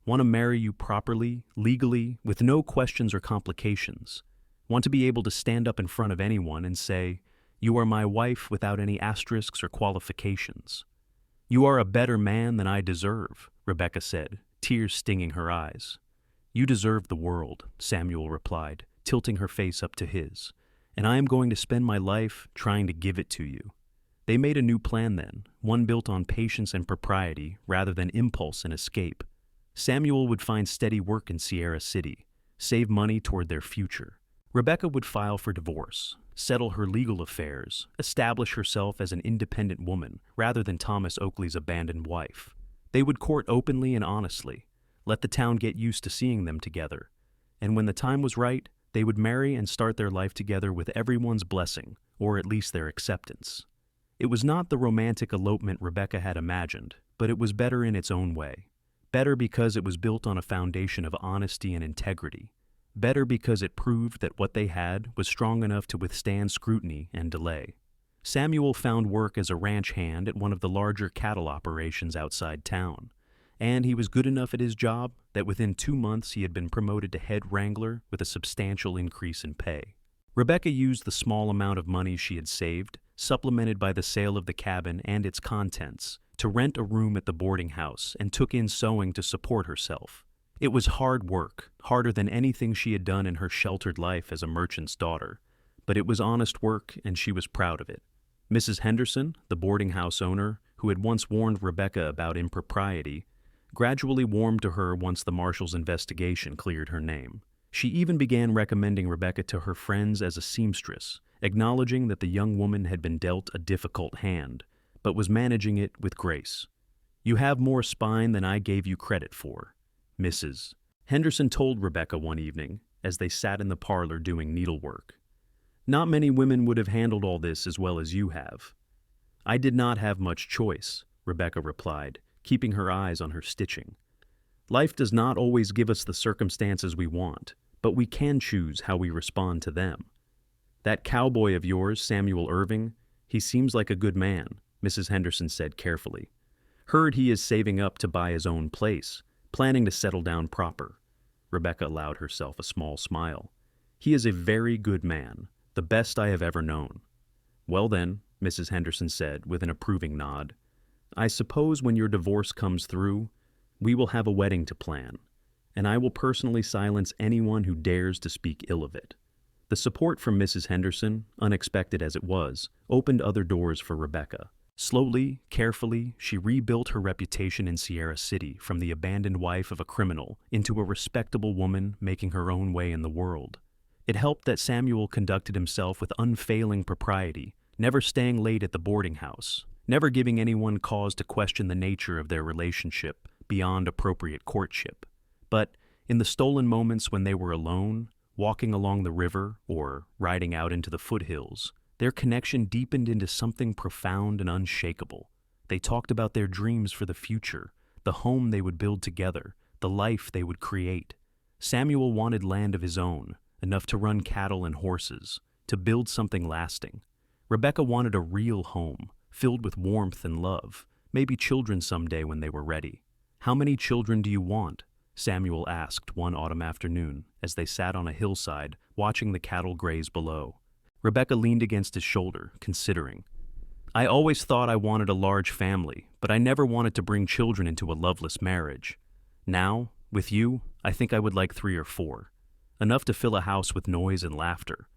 Want to marry you properly, legally, with no questions or complications. Want to be able to stand up in front of anyone and say, 'You are my wife,' without any asterisks or qualifications." "You are a better man than I deserve," Rebecca said, tears stinging her eyes. "You deserve the world," Samuel replied, tilting her face up to his, "and I am going to spend my life trying to give it to you." They made a new plan then, one built on patience and propriety rather than impulse and escape. Samuel would find steady work in Sierra City, save money toward their future. Rebecca would file for divorce, settle her legal affairs, establish herself as an independent woman rather than Thomas Oakley's abandoned wife. They would court openly and honestly, let the town get used to seeing them together, and when the time was right, they would marry and start their life together with everyone's blessing, or at least their acceptance. It was not the romantic elopement Rebecca had imagined, but it was better in its own way. Better because it was built on a foundation of honesty and integrity. Better because it proved that what they had was strong enough to withstand scrutiny and delay. Samuel found work as a ranch hand at one of the larger cattle operations outside town, and he was good enough at his job that within 2 months he had been promoted to head wrangler with a substantial increase in pay. Rebecca used the small amount of money she had saved, supplemented by the sale of the cabin and its contents, to rent a room at the boarding house and took in sewing to support herself. It was hard work, harder than anything she had done in her sheltered life as a merchant's daughter, but it was honest work and she was proud of it. Mrs. Henderson, the boarding house owner, who had once warned Rebecca about impropriety, gradually warmed to her once the marshal's investigation cleared her name. She even began recommending Rebecca to her friends as a seamstress, acknowledging that the young woman had been dealt a difficult hand, but was managing it with grace. "You have more spine than I gave you credit for, Mrs. Henderson told Rebecca one evening as they sat in the parlor doing needlework. "Not many women would have handled all this as well as you have." "I did not have much choice," Rebecca replied, keeping her eyes on her stitching. "Life does not always give us the circumstances we want, but we can choose how we respond to them. That cowboy of yours, Samuel Irving, he seems like a good man," Mrs. Henderson said carefully. "Heard he is saving up to buy his own place, planning to settle down proper." Rebecca allowed herself a small smile. "He is a very good man, the best I have ever known." "Well then," Mrs. Henderson said with an approving nod, "I suppose when your divorce comes through, we will have a wedding to plan, and I will personally silence anyone who dares to speak ill of it." The support from Mrs. Henderson, unexpected as it was, opened other doors for Rebecca. Slowly, carefully, she rebuilt her reputation in Sierra City from the abandoned wife of a criminal into a respectable woman making her own way in the world. It helped that Samuel conducted himself with unfailing propriety, never staying late at the boarding house, never giving anyone cause to question the nature of their relationship beyond appropriate courtship. But in the stolen moments when they were alone, walking along the river or riding out into the foothills, their connection deepened into something profound and unshakable. They talked about their dreams for the future, the home they would build together, the life they would create. Samuel wanted land of his own, enough to run cattle and horses, to build something lasting. Rebecca wanted a real home, filled with warmth and love, maybe children someday when they were ready. "How many children do you want?" Samuel asked one autumn afternoon as they sat on a hillside watching the cattle graze below. Rebecca leaned against his shoulder, considering. "I always thought I wanted a large family, but I never wanted to bring children into a loveless marriage. Now, with you, I think I would like 3 or 4. Enough to fill a house with noise and laughter."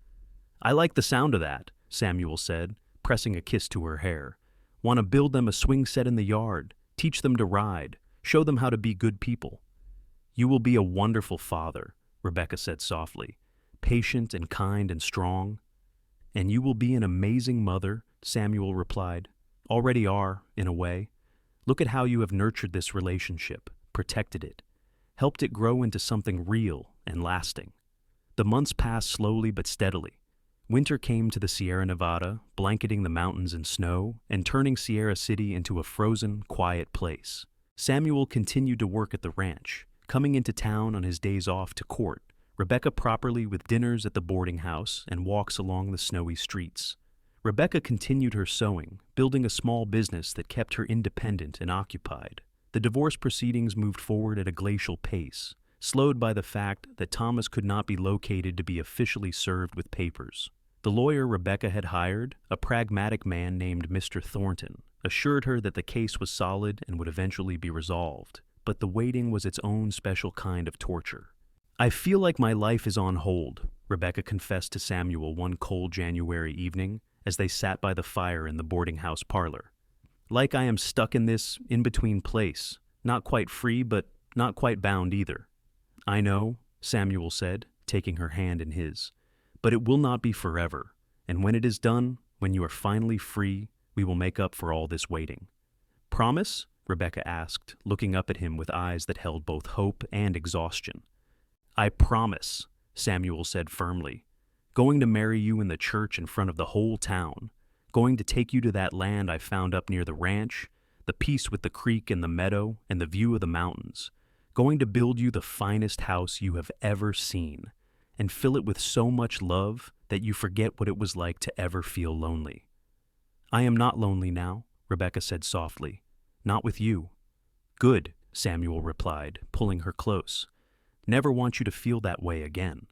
"I like the sound of that," Samuel said, pressing a kiss to her hair. "Want to build them a swing set in the yard, teach them to ride, show them how to be good people." "You will be a wonderful father," Rebecca said softly, "patient and kind and strong." "And you will be an amazing mother," Samuel replied. "Already are, in a way. Look at how you have nurtured this relationship, protected it, helped it grow into something real and lasting." The months passed slowly but steadily. Winter came to the Sierra Nevada, blanketing the mountains in snow and turning Sierra City into a frozen, quiet place. Samuel continued to work at the ranch, coming into town on his days off to court, Rebecca properly with dinners at the boarding house and walks along the snowy streets. Rebecca continued her sewing, building a small business that kept her independent and occupied. The divorce proceedings moved forward at a glacial pace, slowed by the fact that Thomas could not be located to be officially served with papers. The lawyer Rebecca had hired, a pragmatic man named Mr. Thornton, assured her that the case was solid and would eventually be resolved, but the waiting was its own special kind of torture. "I feel like my life is on hold," Rebecca confessed to Samuel one cold January evening as they sat by the fire in the boarding house parlor. "Like I am stuck in this in-between place, not quite free, but not quite bound either." "I know," Samuel said, taking her hand in his, "but it will not be forever, and when it is done, when you are finally free, we will make up for all this waiting." "Promise?" Rebecca asked, looking up at him with eyes that held both hope and exhaustion. "I promise," Samuel said firmly. "Going to marry you in the church in front of the whole town. Going to take you to that land I found up near the ranch, the piece with the creek and the meadow and the view of the mountains. Going to build you the finest house you have ever seen, and fill it with so much love that you forget what it was like to ever feel lonely." "I am not lonely now," Rebecca said softly. "Not with you." "Good," Samuel replied, pulling her close. "Never want you to feel that way again."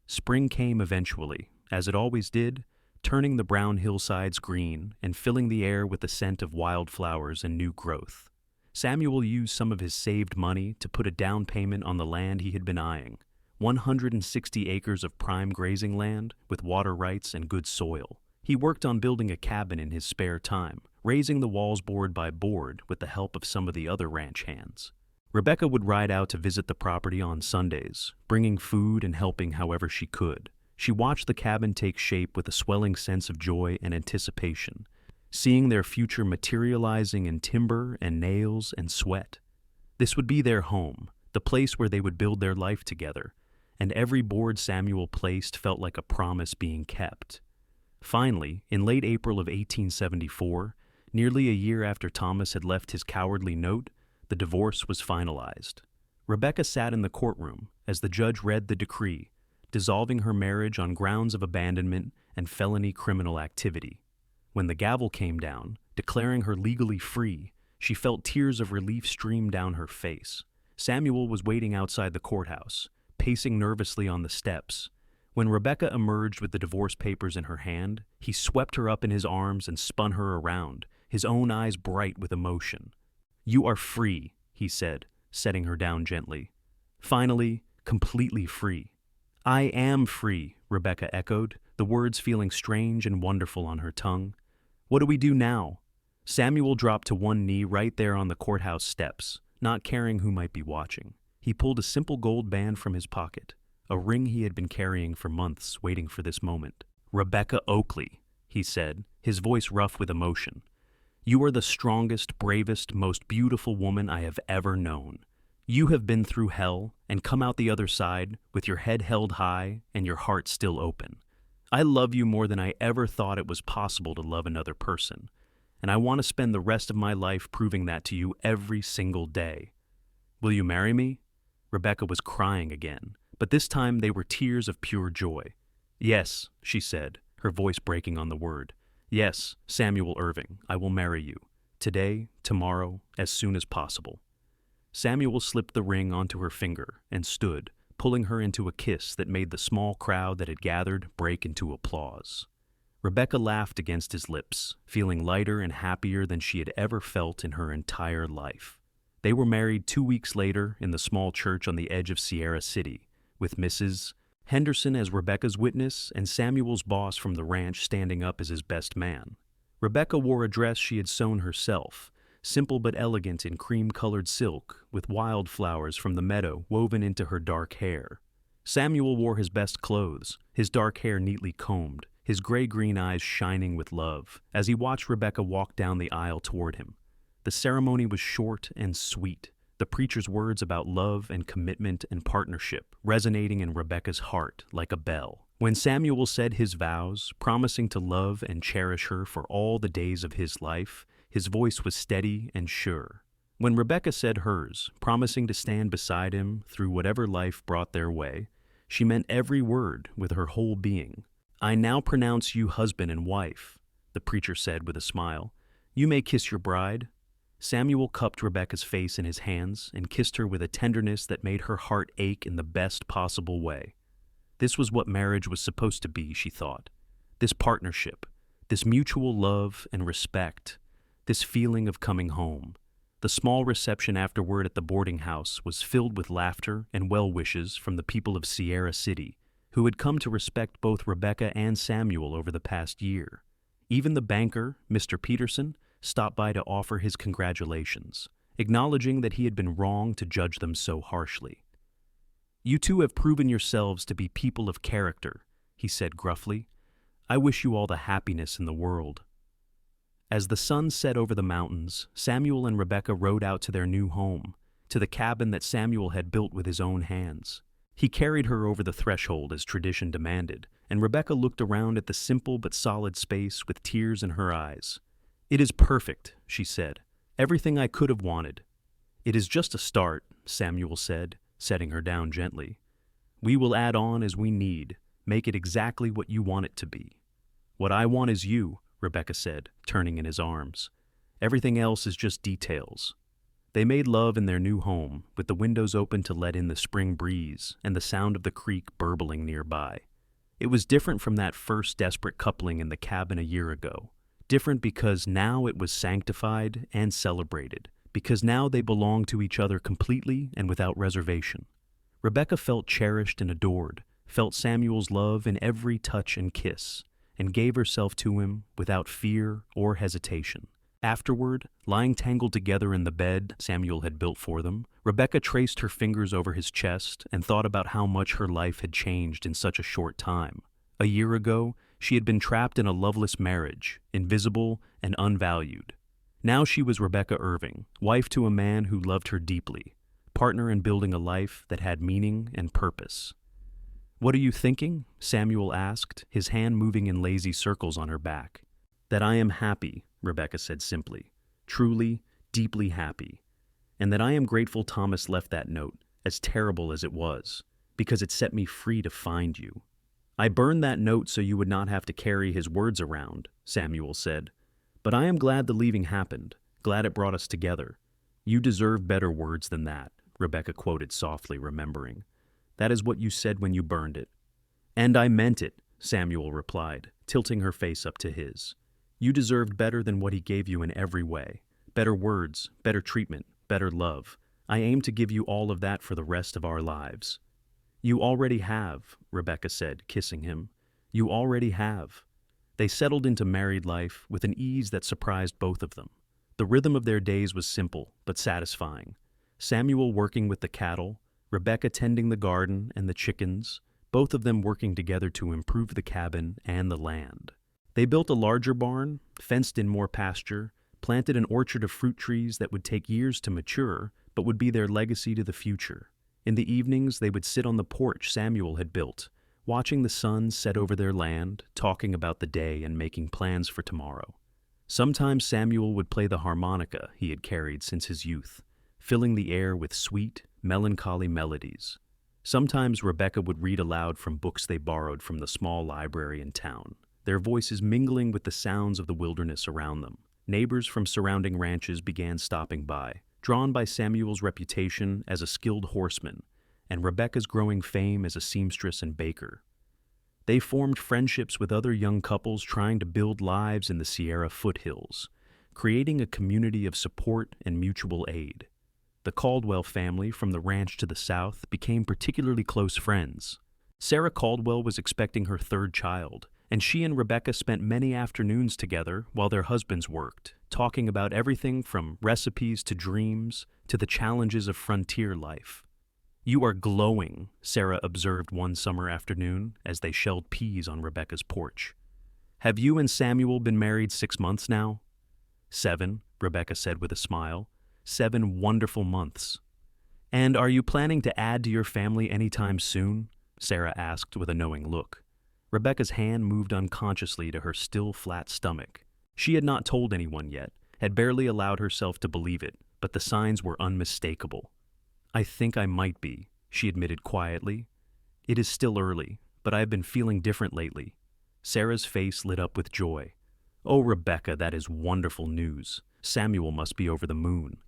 Spring came eventually, as it always did, turning the brown hillsides green and filling the air with the scent of wildflowers and new growth. Samuel used some of his saved money to put a down payment on the land he had been eyeing, 160 acres of prime grazing land with water rights and good soil. He worked on building a cabin in his spare time, raising the walls board by board with the help of some of the other ranch hands. Rebecca would ride out to visit the property on Sundays, bringing food and helping however she could. She watched the cabin take shape with a swelling sense of joy and anticipation, seeing their future materializing in timber and nails and sweat. This would be their home, the place where they would build their life together, and every board Samuel placed felt like a promise being kept. Finally, in late April of 1874, nearly a year after Thomas had left his cowardly note, the divorce was finalized. Rebecca sat in the courtroom as the judge read the decree, dissolving her marriage on grounds of abandonment and felony criminal activity. When the gavel came down, declaring her legally free, she felt tears of relief stream down her face. Samuel was waiting outside the courthouse, pacing nervously on the steps. When Rebecca emerged with the divorce papers in her hand, he swept her up in his arms and spun her around, his own eyes bright with emotion. "You are free," he said, setting her down gently. "Finally, completely free." "I am free," Rebecca echoed, the words feeling strange and wonderful on her tongue. "What do we do now?" Samuel dropped to one knee right there on the courthouse steps, not caring who might be watching. He pulled a simple gold band from his pocket, a ring he had been carrying for months, waiting for this moment. "Rebecca Oakley," he said, his voice rough with emotion. "You are the strongest, bravest, most beautiful woman I have ever known. You have been through hell and come out the other side with your head held high and your heart still open. I love you more than I ever thought it was possible to love another person, and I want to spend the rest of my life proving that to you every single day. Will you marry me?" Rebecca was crying again, but this time they were tears of pure joy. "Yes," she said, her voice breaking on the word. "Yes, Samuel Irving, I will marry you. Today, tomorrow, as soon as possible." Samuel slipped the ring onto her finger and stood, pulling her into a kiss that made the small crowd that had gathered break into applause. Rebecca laughed against his lips, feeling lighter and happier than she had ever felt in her entire life. They were married 2 weeks later in the small church on the edge of Sierra City, with Mrs. Henderson as Rebecca's witness and Samuel's boss from the ranch standing up as his best man. Rebecca wore a dress she had sewn herself, simple but elegant in cream-colored silk, with wildflowers from the meadow woven into her dark hair. Samuel wore his best clothes, his dark hair neatly combed, his gray-green eyes shining with love, as he watched Rebecca walk down the aisle toward him. The ceremony was short and sweet, the preacher's words about love and commitment and partnership resonating in Rebecca's heart like a bell. When Samuel said his vows, promising to love and cherish her for all the days of his life, his voice was steady and sure. When Rebecca said hers, promising to stand beside him through whatever life brought their way, she meant every word with her whole being. "I now pronounce you husband and wife," the preacher said with a smile. "You may kiss your bride." Samuel cupped Rebecca's face in his hands and kissed her with a tenderness that made her heart ache in the best possible way. This was what marriage was supposed to be, she thought. This partnership, this mutual love and respect, this feeling of coming home. The small reception afterward at the boarding house was filled with laughter and well wishes from the people of Sierra City, who had come to respect both Rebecca and Samuel over the past year. Even the banker, Mr. Peterson, stopped by to offer his congratulations, acknowledging that he had been wrong to judge them so harshly. "You two have proven yourselves to be people of character," he said gruffly. "I wish you all the happiness in the world." As the sun set over the mountains, Samuel and Rebecca rode out to their new home, to the cabin that Samuel had built with his own hands. He carried her over the threshold as tradition demanded, and Rebecca looked around at the simple but solid space with tears in her eyes. "It is perfect," she said. "Everything I could have wanted." "It is just a start," Samuel said, setting her down gently. "We will add on as we need, make it exactly what you want it to be." "What I want is you," Rebecca said, turning in his arms. "Everything else is just details." They made love in their new home, with the windows open to let in the spring breeze and the sound of the creek burbling nearby. It was different from that first desperate coupling in the cabin a year ago. Different because now it was sanctified and celebrated, because now they belonged to each other completely and without reservation. Rebecca felt cherished and adored, felt Samuel's love in every touch and kiss, and gave herself to him without fear or hesitation. Afterward, lying tangled together in the bed Samuel had built for them, Rebecca traced her fingers over his chest and thought about how much her life had changed in such a short time. A year ago, she had been trapped in a loveless marriage, invisible and unvalued. Now she was Rebecca Irving, wife to a man who loved her deeply, partner in building a life that had meaning and purpose. "What are you thinking?" Samuel asked, his hand moving in lazy circles on her back. "That I am happy," Rebecca said simply, "truly, deeply happy. And that I am grateful Thomas left that note, as terrible as it was, because it set me free to find you." "I burned that note so you would not have to carry his words around," Samuel said. "But I am glad the leaving happened, glad it brought us together. You deserve better words than that," Rebecca quoted softly, remembering. "That is what you said when you burned it." "And I meant it," Samuel replied, tilting her face up to his. "You deserved better than what he gave you in every way. Better words, better treatment, better love. I aim to give you all of that for the rest of our lives." "You already have," Rebecca said, kissing him. "You already have." They settled into married life with an ease that surprised both of them. The rhythm of their days was simple but satisfying. Samuel working with the cattle, Rebecca tending the garden and the chickens, both of them working together to improve the cabin and the land. They built a larger barn, fenced in more pasture, planted an orchard of fruit trees that would take years to mature, but would be their legacy to the future. In the evenings, they would sit on the porch Samuel had built, watching the sun set over their land, talking about the day and making plans for tomorrow. Sometimes Samuel would play the harmonica he had carried since his youth, filling the air with sweet, melancholy melodies. Sometimes Rebecca would read aloud from books they borrowed from the small library in town, their voices mingling with the sounds of the wilderness around them. Neighbors from surrounding ranches began stopping by, drawn by Samuel's reputation as a skilled horseman and Rebecca's growing fame as a seamstress and baker. They formed friendships with other young couples trying to build lives in the Sierra foothills, creating a community of support and mutual aid. The Caldwell family from the ranch to the south became particularly close friends. Sarah Caldwell was expecting her third child, and she and Rebecca spent many afternoons together while their husbands worked, talking about everything from recipes to dreams to the challenges of frontier life. "You are glowing," Sarah observed one summer afternoon as they shelled peas on Rebecca's porch. "Have you and Samuel been married 6 months now?" "7," Rebecca said with a smile. 7 wonderful months." "And are you planning to add to your family anytime soon?" Sarah asked with a knowing look. Rebecca's hand moved unconsciously to her still flat stomach. She had not told anyone yet, had barely allowed herself to believe it, but the signs were unmistakable. "I think I might be," she admitted quietly. "It is still early, but I have been feeling different lately." Sarah's face lit up with joy. "Oh, Rebecca, that is wonderful news. Samuel must be over the moon."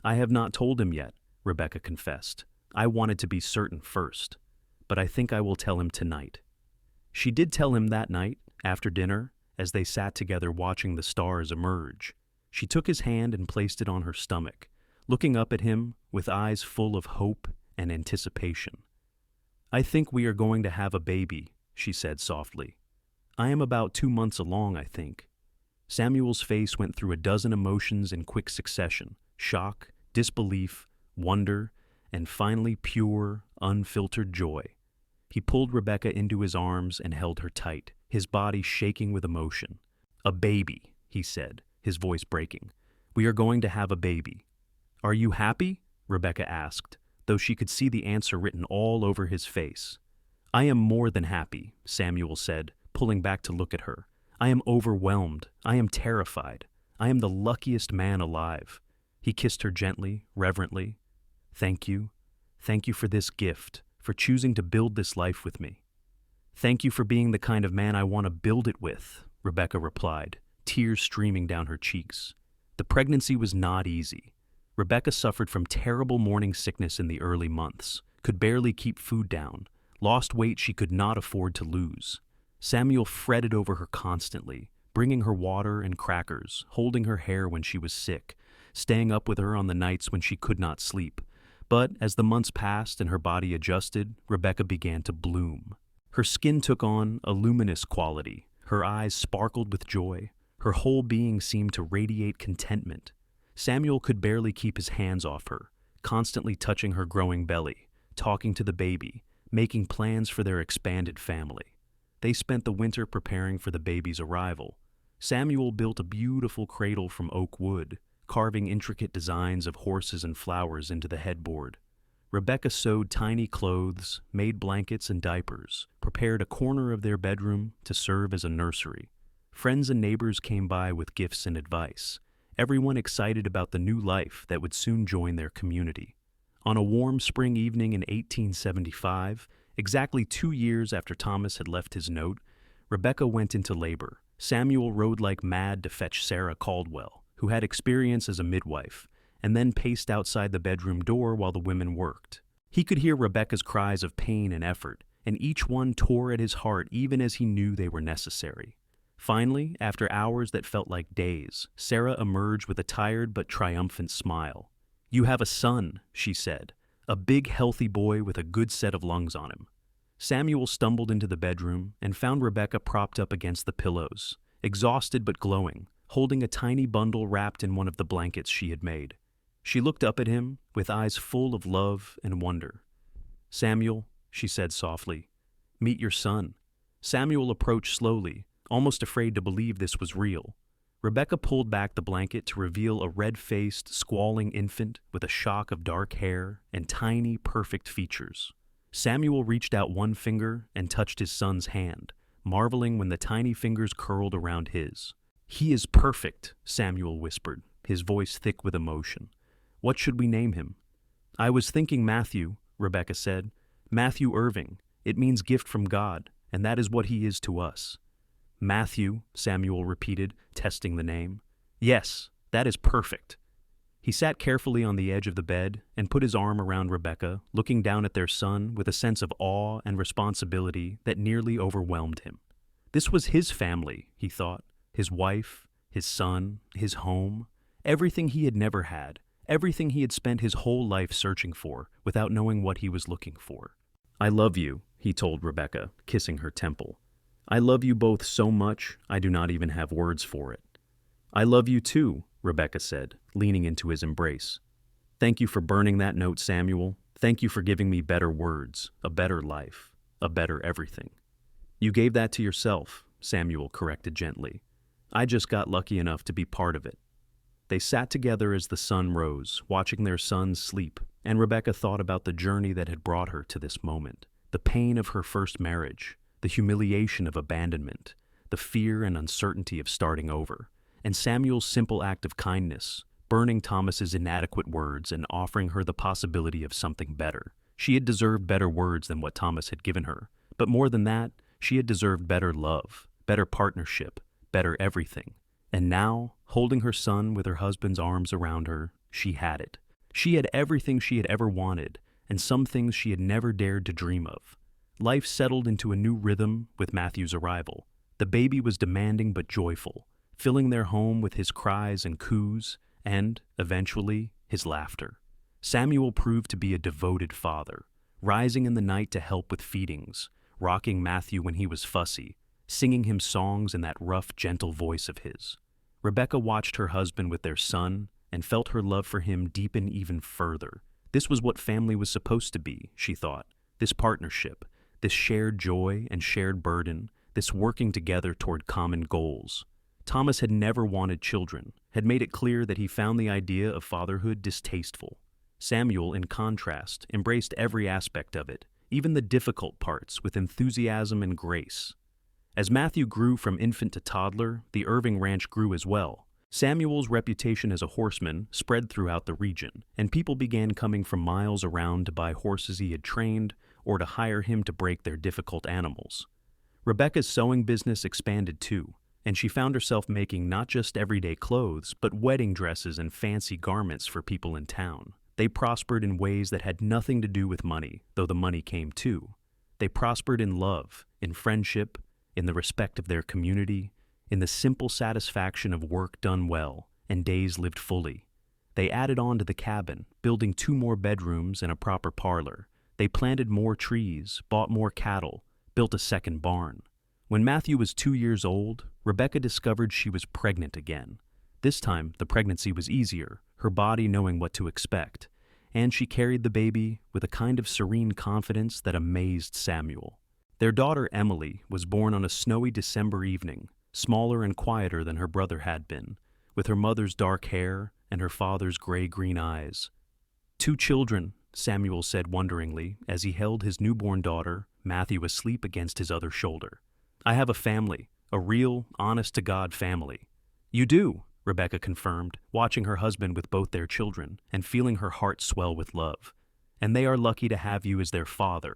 "I have not told him yet," Rebecca confessed. "I wanted to be certain first, but I think I will tell him tonight." She did tell him that night, after dinner, as they sat together watching the stars emerge. She took his hand and placed it on her stomach, looking up at him with eyes full of hope and anticipation. "I think we are going to have a baby," she said softly. "I am about 2 months along, I think." Samuel's face went through a dozen emotions in quick succession: shock, disbelief, wonder, and finally pure, unfiltered joy. He pulled Rebecca into his arms and held her tight, his body shaking with emotion. "A baby," he said, his voice breaking. "We are going to have a baby." "Are you happy?" Rebecca asked, though she could see the answer written all over his face. "I am more than happy," Samuel said, pulling back to look at her. "I am overwhelmed. I am terrified. I am the luckiest man alive." He kissed her gently, reverently. "Thank you. Thank you for this gift, for choosing to build this life with me." "Thank you for being the kind of man I want to build it with," Rebecca replied, tears streaming down her cheeks. The pregnancy was not easy. Rebecca suffered from terrible morning sickness in the early months, could barely keep food down, lost weight she could not afford to lose. Samuel fretted over her constantly, bringing her water and crackers, holding her hair when she was sick, staying up with her on the nights when she could not sleep. But as the months passed and her body adjusted, Rebecca began to bloom. Her skin took on a luminous quality, her eyes sparkled with joy, her whole being seemed to radiate contentment. Samuel could barely keep his hands off her, constantly touching her growing belly, talking to the baby, making plans for their expanded family. They spent the winter preparing for the baby's arrival. Samuel built a beautiful cradle from oak wood, carving intricate designs of horses and flowers into the headboard. Rebecca sewed tiny clothes, made blankets and diapers, prepared a corner of their bedroom to serve as a nursery. Friends and neighbors came by with gifts and advice, everyone excited about the new life that would soon join their community. On a warm spring evening in 1875, exactly 2 years after Thomas had left his note, Rebecca went into labor. Samuel rode like mad to fetch Sarah Caldwell, who had experience as a midwife, and then paced outside the bedroom door while the women worked. He could hear Rebecca's cries of pain and effort, and each one tore at his heart even as he knew they were necessary. Finally, after hours that felt like days, Sarah emerged with a tired but triumphant smile. "You have a son," she said, "a big, healthy boy with a good set of lungs on him." Samuel stumbled into the bedroom and found Rebecca propped up against the pillows, exhausted but glowing, holding a tiny bundle wrapped in one of the blankets she had made. She looked up at him with eyes full of love and wonder. "Samuel," she said softly, "meet your son." Samuel approached slowly, almost afraid to believe this was real. Rebecca pulled back the blanket to reveal a red-faced, squalling infant with a shock of dark hair and tiny, perfect features. Samuel reached out one finger and touched his son's hand, marveling when the tiny fingers curled around his. "He is perfect," Samuel whispered, his voice thick with emotion. "What should we name him?" "I was thinking Matthew," Rebecca said. "Matthew Irving. It means gift from God, and that is what he is to us." "Matthew," Samuel repeated, testing the name. "Yes, that is perfect." He sat carefully on the edge of the bed and put his arm around Rebecca, looking down at their son with a sense of awe and responsibility that nearly overwhelmed him. This was his family, he thought, his wife, his son, his home, everything he had never had, everything he had spent his whole life searching for without knowing what he was looking for. "I love you," he told Rebecca, kissing her temple. "I love you both so much, I do not even have words for it." "I love you too," Rebecca said, leaning into his embrace. "Thank you for burning that note, Samuel. Thank you for giving me better words, a better life, a better everything." "You gave that to yourself," Samuel corrected gently. "I just got lucky enough to be part of it." They sat together as the sun rose, watching their sons sleep, and Rebecca thought about the journey that had brought her to this moment, the pain of her first marriage, the humiliation of abandonment, the fear and uncertainty of starting over, and Samuel's simple act of kindness, burning Thomas's inadequate words and offering her the possibility of something better. She had deserved better words than what Thomas had given her, but more than that, she had deserved better love, better partnership, better everything. And now, holding her son with her husband's arms around her, she had it. She had everything she had ever wanted, and some things she had never dared to dream of. Life settled into a new rhythm with Matthew's arrival. The baby was demanding but joyful, filling their home with his cries and coos, and, eventually, his laughter. Samuel proved to be a devoted father, rising in the night to help with feedings, rocking Matthew when he was fussy, singing him songs in that rough, gentle voice of his. Rebecca watched her husband with their son and felt her love for him deepen even further. This was what family was supposed to be, she thought. This partnership, this shared joy and shared burden, this working together toward common goals. Thomas had never wanted children, had made it clear that he found the idea of fatherhood distasteful. Samuel, in contrast, embraced every aspect of it, even the difficult parts, with enthusiasm and grace. As Matthew grew from infant to toddler, the Irving Ranch grew as well. Samuel's reputation as a horseman spread throughout the region, and people began coming from miles around to buy horses he had trained or to hire him to break their difficult animals. Rebecca's sewing business expanded too, and she found herself making not just everyday clothes, but wedding dresses and fancy garments for people in town. They prospered in ways that had nothing to do with money, though the money came too. They prospered in love, in friendship, in the respect of their community, in the simple satisfaction of work done well and days lived fully. They added on to the cabin, building 2 more bedrooms and a proper parlor. They planted more trees, bought more cattle, built a second barn. When Matthew was 2 years old, Rebecca discovered she was pregnant again. This time, the pregnancy was easier, her body knowing what to expect, and she carried the baby with a kind of serene confidence that amazed Samuel. Their daughter Emily was born on a snowy December evening, smaller and quieter than her brother had been, with her mother's dark hair and her father's gray-green eyes. 2 children, Samuel said wonderingly as he held his newborn daughter, Matthew, asleep against his other shoulder. I have a family, a real, honest-to-God family. You do, Rebecca confirmed, watching her husband with both their children and feeling her heart swell with love. And they are lucky to have you as their father.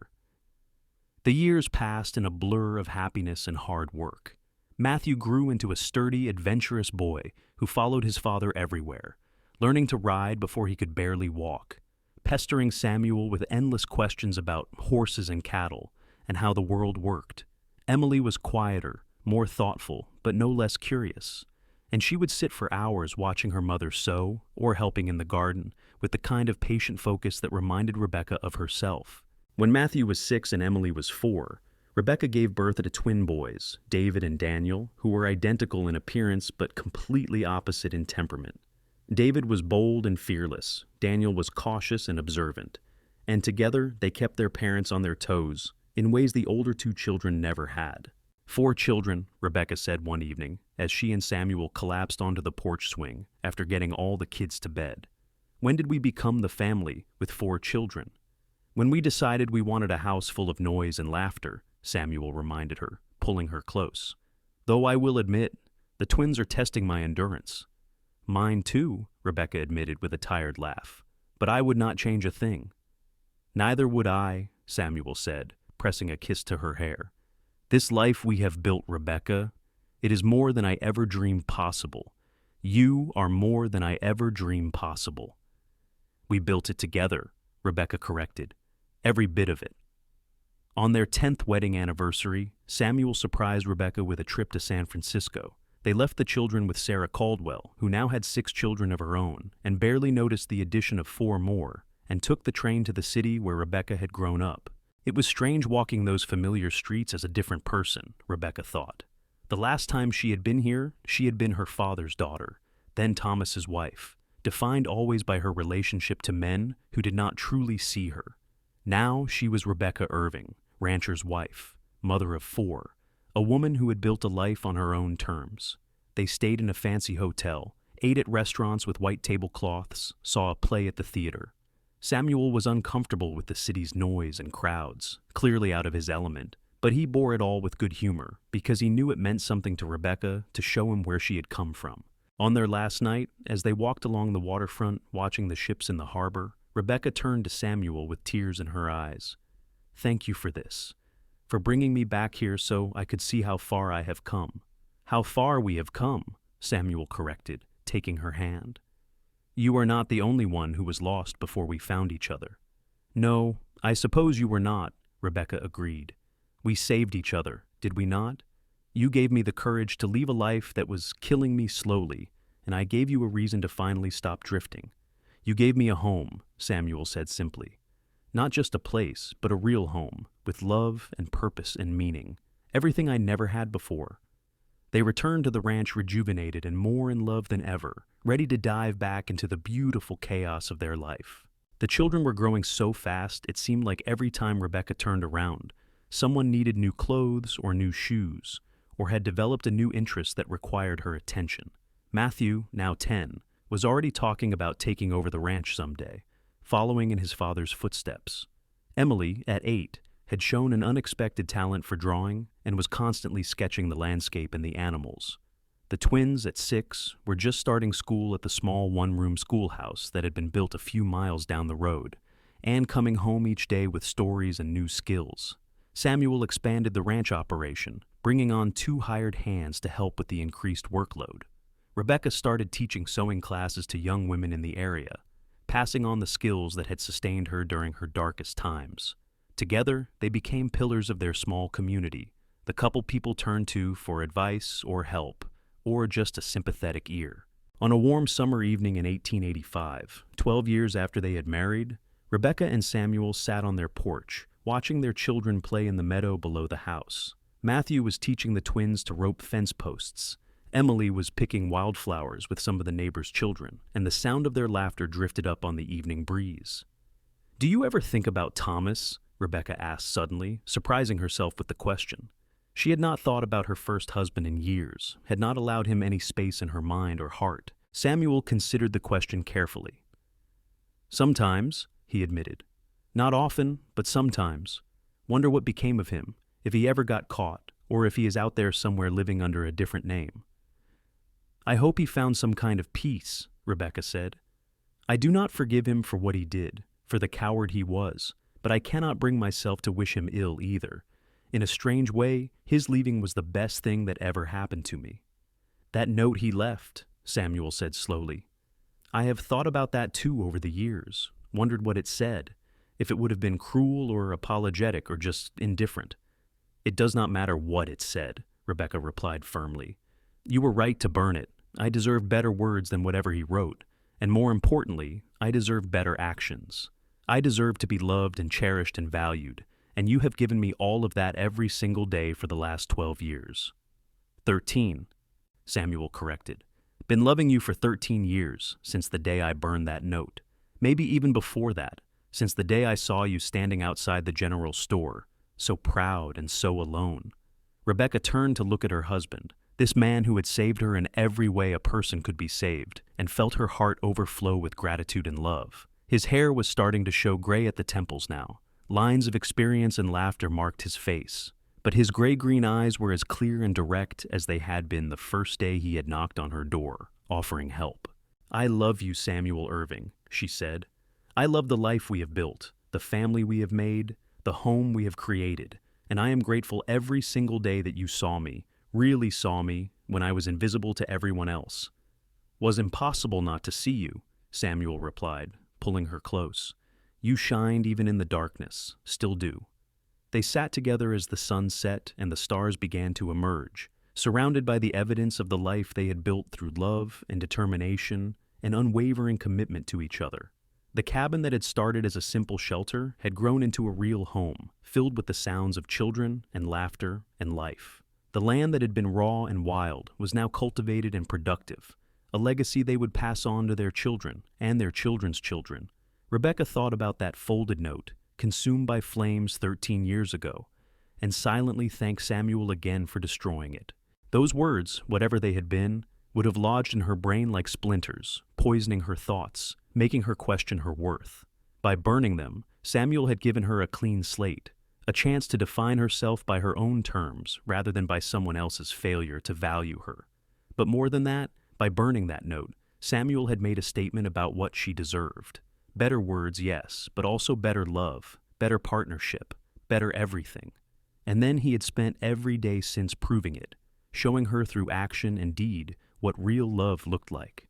The years passed in a blur of happiness and hard work. Matthew grew into a sturdy, adventurous boy who followed his father everywhere, learning to ride before he could barely walk, pestering Samuel with endless questions about horses and cattle and how the world worked. Emily was quieter, more thoughtful, but no less curious, and she would sit for hours watching her mother sew or helping in the garden with the kind of patient focus that reminded Rebecca of herself. When Matthew was 6 and Emily was 4, Rebecca gave birth to twin boys, David and Daniel, who were identical in appearance but completely opposite in temperament. David was bold and fearless, Daniel was cautious and observant, and together they kept their parents on their toes in ways the older 2 children never had. 4 children, Rebecca said one evening, as she and Samuel collapsed onto the porch swing after getting all the kids to bed. When did we become the family with 4 children? When we decided we wanted a house full of noise and laughter, Samuel reminded her, pulling her close. Though I will admit, the twins are testing my endurance. Mine too, Rebecca admitted with a tired laugh. But I would not change a thing. Neither would I, Samuel said, pressing a kiss to her hair. This life we have built, Rebecca, it is more than I ever dreamed possible. You are more than I ever dreamed possible. We built it together, Rebecca corrected. Every bit of it. On their 10th wedding anniversary, Samuel surprised Rebecca with a trip to San Francisco. They left the children with Sarah Caldwell, who now had 6 children of her own, and barely noticed the addition of 4 more, and took the train to the city where Rebecca had grown up. It was strange walking those familiar streets as a different person, Rebecca thought. The last time she had been here, she had been her father's daughter, then Thomas's wife, defined always by her relationship to men who did not truly see her. Now she was Rebecca Irving, rancher's wife, mother of 4, a woman who had built a life on her own terms. They stayed in a fancy hotel, ate at restaurants with white tablecloths, saw a play at the theater. Samuel was uncomfortable with the city's noise and crowds, clearly out of his element, but he bore it all with good humor because he knew it meant something to Rebecca to show him where she had come from. On their last night, as they walked along the waterfront watching the ships in the harbor, Rebecca turned to Samuel with tears in her eyes. Thank you for this, for bringing me back here so I could see how far I have come. How far we have come, Samuel corrected, taking her hand. You are not the only one who was lost before we found each other. No, I suppose you were not, Rebecca agreed. We saved each other, did we not? You gave me the courage to leave a life that was killing me slowly, and I gave you a reason to finally stop drifting. You gave me a home, Samuel said simply. Not just a place, but a real home, with love and purpose and meaning. Everything I never had before. They returned to the ranch rejuvenated and more in love than ever, ready to dive back into the beautiful chaos of their life. The children were growing so fast, it seemed like every time Rebecca turned around, someone needed new clothes or new shoes, or had developed a new interest that required her attention. Matthew, now 10, was already talking about taking over the ranch someday, following in his father's footsteps. Emily, at 8, had shown an unexpected talent for drawing and was constantly sketching the landscape and the animals. The twins, at 6, were just starting school at the small one-room schoolhouse that had been built a few miles down the road, and coming home each day with stories and new skills. Samuel expanded the ranch operation, bringing on 2 hired hands to help with the increased workload. Rebecca started teaching sewing classes to young women in the area, passing on the skills that had sustained her during her darkest times. Together, they became pillars of their small community, the couple people turned to for advice or help, or just a sympathetic ear. On a warm summer evening in 1885, 12 years after they had married, Rebecca and Samuel sat on their porch, watching their children play in the meadow below the house. Matthew was teaching the twins to rope fence posts. Emily was picking wildflowers with some of the neighbors' children, and the sound of their laughter drifted up on the evening breeze. "Do you ever think about Thomas?" Rebecca asked suddenly, surprising herself with the question. She had not thought about her first husband in years, had not allowed him any space in her mind or heart. Samuel considered the question carefully. "Sometimes," he admitted. "Not often, but sometimes. Wonder what became of him, if he ever got caught, or if he is out there somewhere living under a different name." "I hope he found some kind of peace," Rebecca said. "I do not forgive him for what he did, for the coward he was, but I cannot bring myself to wish him ill either. In a strange way, his leaving was the best thing that ever happened to me." "That note he left," Samuel said slowly. "I have thought about that too over the years, wondered what it said, if it would have been cruel or apologetic or just indifferent." "It does not matter what it said," Rebecca replied firmly. "You were right to burn it. I deserve better words than whatever he wrote, and more importantly, I deserve better actions. I deserve to be loved and cherished and valued, and you have given me all of that every single day for the last 12 years. 13, Samuel corrected. "Been loving you for 13 years, since the day I burned that note. Maybe even before that, since the day I saw you standing outside the general store, so proud and so alone." Rebecca turned to look at her husband, this man who had saved her in every way a person could be saved, and felt her heart overflow with gratitude and love. His hair was starting to show gray at the temples now. Lines of experience and laughter marked his face, but his gray-green eyes were as clear and direct as they had been the first day he had knocked on her door, offering help. "I love you, Samuel Irving," she said. "I love the life we have built, the family we have made, the home we have created, and I am grateful every single day that you saw me, really saw me, when I was invisible to everyone else." "Was impossible not to see you," Samuel replied, pulling her close. "You shined even in the darkness, still do." They sat together as the sun set and the stars began to emerge, surrounded by the evidence of the life they had built through love and determination and unwavering commitment to each other. The cabin that had started as a simple shelter had grown into a real home, filled with the sounds of children and laughter and life. The land that had been raw and wild was now cultivated and productive, a legacy they would pass on to their children and their children's children. Rebecca thought about that folded note, consumed by flames 13 years ago, and silently thanked Samuel again for destroying it. Those words, whatever they had been, would have lodged in her brain like splinters, poisoning her thoughts, making her question her worth. By burning them, Samuel had given her a clean slate, a chance to define herself by her own terms rather than by someone else's failure to value her. But more than that, by burning that note, Samuel had made a statement about what she deserved. Better words, yes, but also better love, better partnership, better everything. And then he had spent every day since proving it, showing her through action and deed what real love looked like.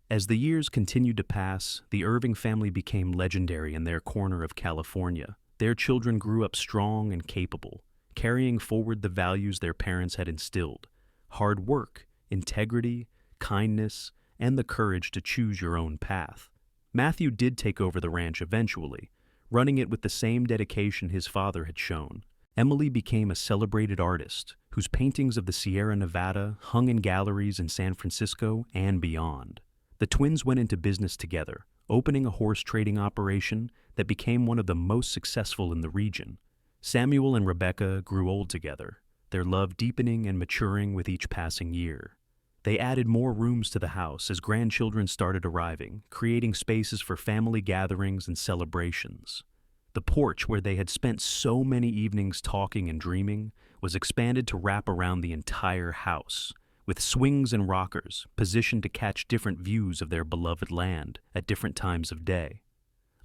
As the years continued to pass, the Irving family became legendary in their corner of California. Their children grew up strong and capable, carrying forward the values their parents had instilled: hard work, integrity, kindness, and the courage to choose your own path. Matthew did take over the ranch eventually, running it with the same dedication his father had shown. Emily became a celebrated artist whose paintings of the Sierra Nevada hung in galleries in San Francisco and beyond. The twins went into business together, opening a horse trading operation that became one of the most successful in the region. Samuel and Rebecca grew old together, their love deepening and maturing with each passing year. They added more rooms to the house as grandchildren started arriving, creating spaces for family gatherings and celebrations. The porch, where they had spent so many evenings talking and dreaming, was expanded to wrap around the entire house, with swings and rockers positioned to catch different views of their beloved land at different times of day.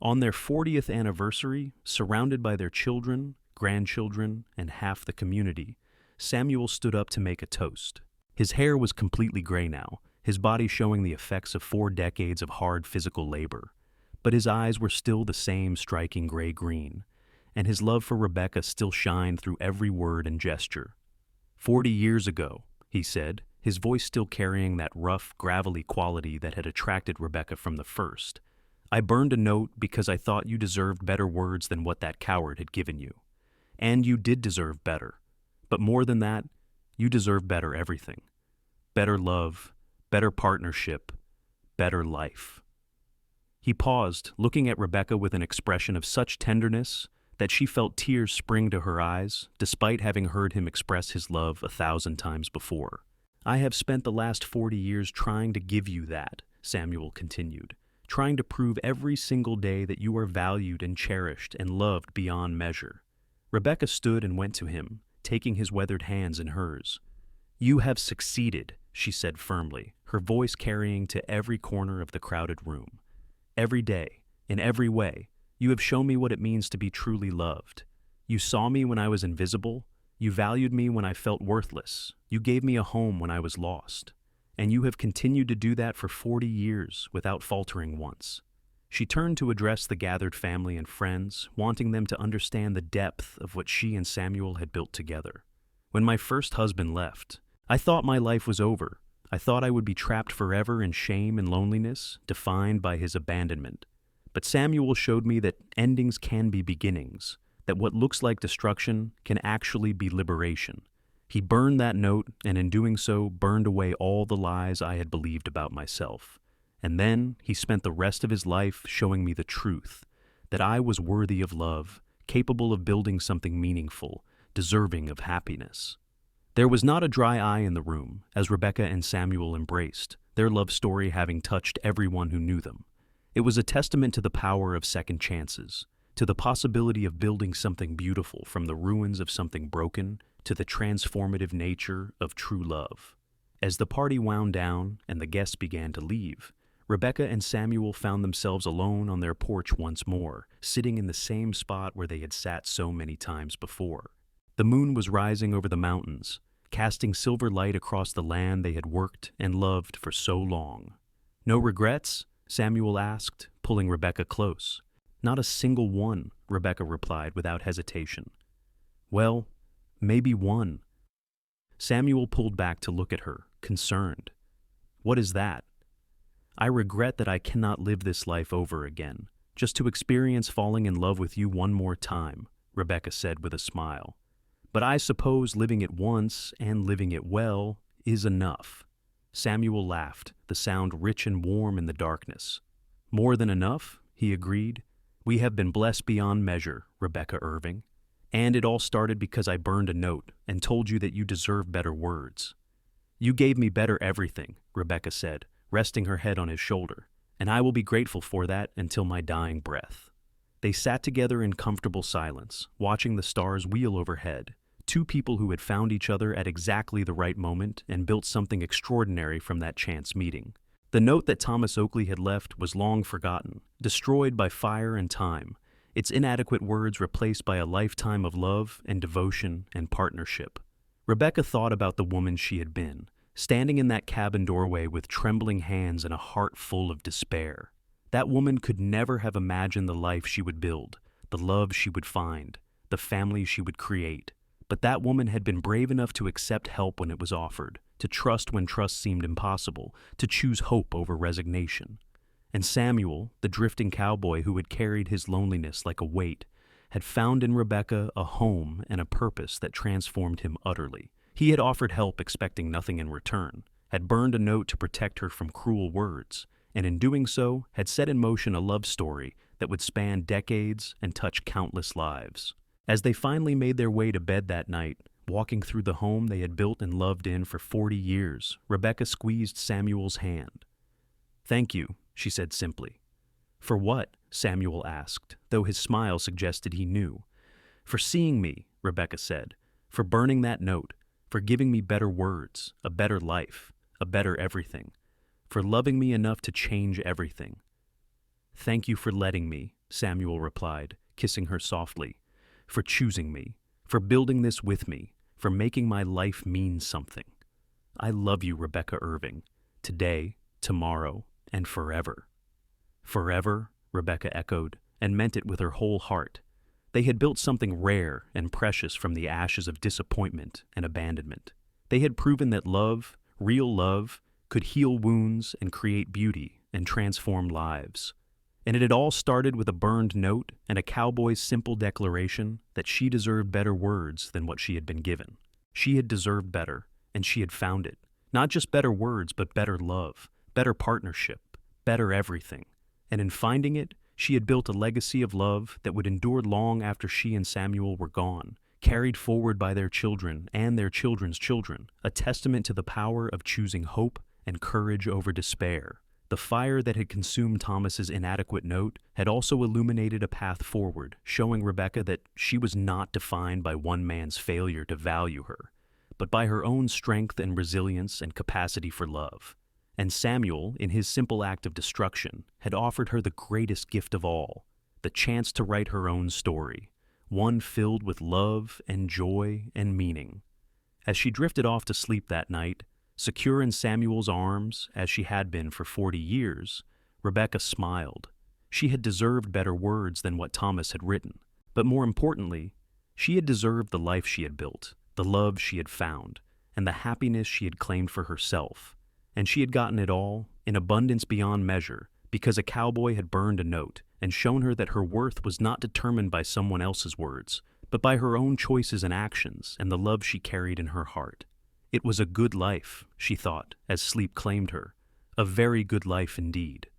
On their 40th anniversary, surrounded by their children, grandchildren, and half the community, Samuel stood up to make a toast. His hair was completely gray now, his body showing the effects of 4 decades of hard physical labor. But his eyes were still the same striking gray-green, and his love for Rebecca still shined through every word and gesture. 40 years ago, he said, his voice still carrying that rough, gravelly quality that had attracted Rebecca from the first. I burned a note because I thought you deserved better words than what that coward had given you. And you did deserve better. But more than that, you deserve better everything. Better love, better partnership, better life. He paused, looking at Rebecca with an expression of such tenderness that she felt tears spring to her eyes, despite having heard him express his love 1,000 times before. I have spent the last 40 years trying to give you that, Samuel continued, trying to prove every single day that you are valued and cherished and loved beyond measure. Rebecca stood and went to him, taking his weathered hands in hers. You have succeeded, she said firmly, her voice carrying to every corner of the crowded room. Every day, in every way, you have shown me what it means to be truly loved. You saw me when I was invisible. You valued me when I felt worthless. You gave me a home when I was lost. And you have continued to do that for 40 years without faltering once. She turned to address the gathered family and friends, wanting them to understand the depth of what she and Samuel had built together. When my first husband left, I thought my life was over. I thought I would be trapped forever in shame and loneliness, defined by his abandonment. But Samuel showed me that endings can be beginnings, that what looks like destruction can actually be liberation. He burned that note, and in doing so, burned away all the lies I had believed about myself. And then he spent the rest of his life showing me the truth, that I was worthy of love, capable of building something meaningful, deserving of happiness. There was not a dry eye in the room as Rebecca and Samuel embraced, their love story having touched everyone who knew them. It was a testament to the power of second chances, to the possibility of building something beautiful from the ruins of something broken, to the transformative nature of true love. As the party wound down and the guests began to leave, Rebecca and Samuel found themselves alone on their porch once more, sitting in the same spot where they had sat so many times before. The moon was rising over the mountains, casting silver light across the land they had worked and loved for so long. No regrets? Samuel asked, pulling Rebecca close. Not a single one, Rebecca replied without hesitation. Well, maybe one. Samuel pulled back to look at her, concerned. What is that? I regret that I cannot live this life over again, just to experience falling in love with you one more time, Rebecca said with a smile. But I suppose living it once, and living it well, is enough. Samuel laughed, the sound rich and warm in the darkness. More than enough, he agreed. We have been blessed beyond measure, Rebecca Irving. And it all started because I burned a note and told you that you deserve better words. You gave me better everything, Rebecca said, resting her head on his shoulder, and I will be grateful for that until my dying breath. They sat together in comfortable silence, watching the stars wheel overhead, two people who had found each other at exactly the right moment and built something extraordinary from that chance meeting. The note that Thomas Oakley had left was long forgotten, destroyed by fire and time, its inadequate words replaced by a lifetime of love and devotion and partnership. Rebecca thought about the woman she had been, standing in that cabin doorway with trembling hands and a heart full of despair. That woman could never have imagined the life she would build, the love she would find, the family she would create. but that woman had been brave enough to accept help when it was offered, to trust when trust seemed impossible, to choose hope over resignation. And Samuel, the drifting cowboy who had carried his loneliness like a weight, had found in Rebecca a home and a purpose that transformed him utterly. He had offered help expecting nothing in return, had burned a note to protect her from cruel words, and in doing so had set in motion a love story that would span decades and touch countless lives. As they finally made their way to bed that night, walking through the home they had built and loved in for 40 years, Rebecca squeezed Samuel's hand. "Thank you," she said simply. "For what?" Samuel asked, though his smile suggested he knew. "For seeing me," Rebecca said, "for burning that note, for giving me better words, a better life, a better everything, for loving me enough to change everything." "Thank you for letting me," Samuel replied, kissing her softly, "for choosing me, for building this with me, for making my life mean something. I love you, Rebecca Irving, today, tomorrow, and forever." "Forever," Rebecca echoed, and meant it with her whole heart. They had built something rare and precious from the ashes of disappointment and abandonment. They had proven that love, real love, could heal wounds and create beauty and transform lives. And it had all started with a burned note and a cowboy's simple declaration that she deserved better words than what she had been given. She had deserved better, and she had found it. Not just better words, but better love, better partnership, better everything. And in finding it, she had built a legacy of love that would endure long after she and Samuel were gone, carried forward by their children and their children's children, a testament to the power of choosing hope and courage over despair. The fire that had consumed Thomas's inadequate note had also illuminated a path forward, showing Rebecca that she was not defined by one man's failure to value her, but by her own strength and resilience and capacity for love. And Samuel, in his simple act of destruction, had offered her the greatest gift of all, the chance to write her own story, one filled with love and joy and meaning. As she drifted off to sleep that night, secure in Samuel's arms, as she had been for 40 years, Rebecca smiled. She had deserved better words than what Thomas had written. But more importantly, she had deserved the life she had built, the love she had found, and the happiness she had claimed for herself. And she had gotten it all, in abundance beyond measure, because a cowboy had burned a note and shown her that her worth was not determined by someone else's words, but by her own choices and actions and the love she carried in her heart. It was a good life, she thought, as sleep claimed her, a very good life indeed.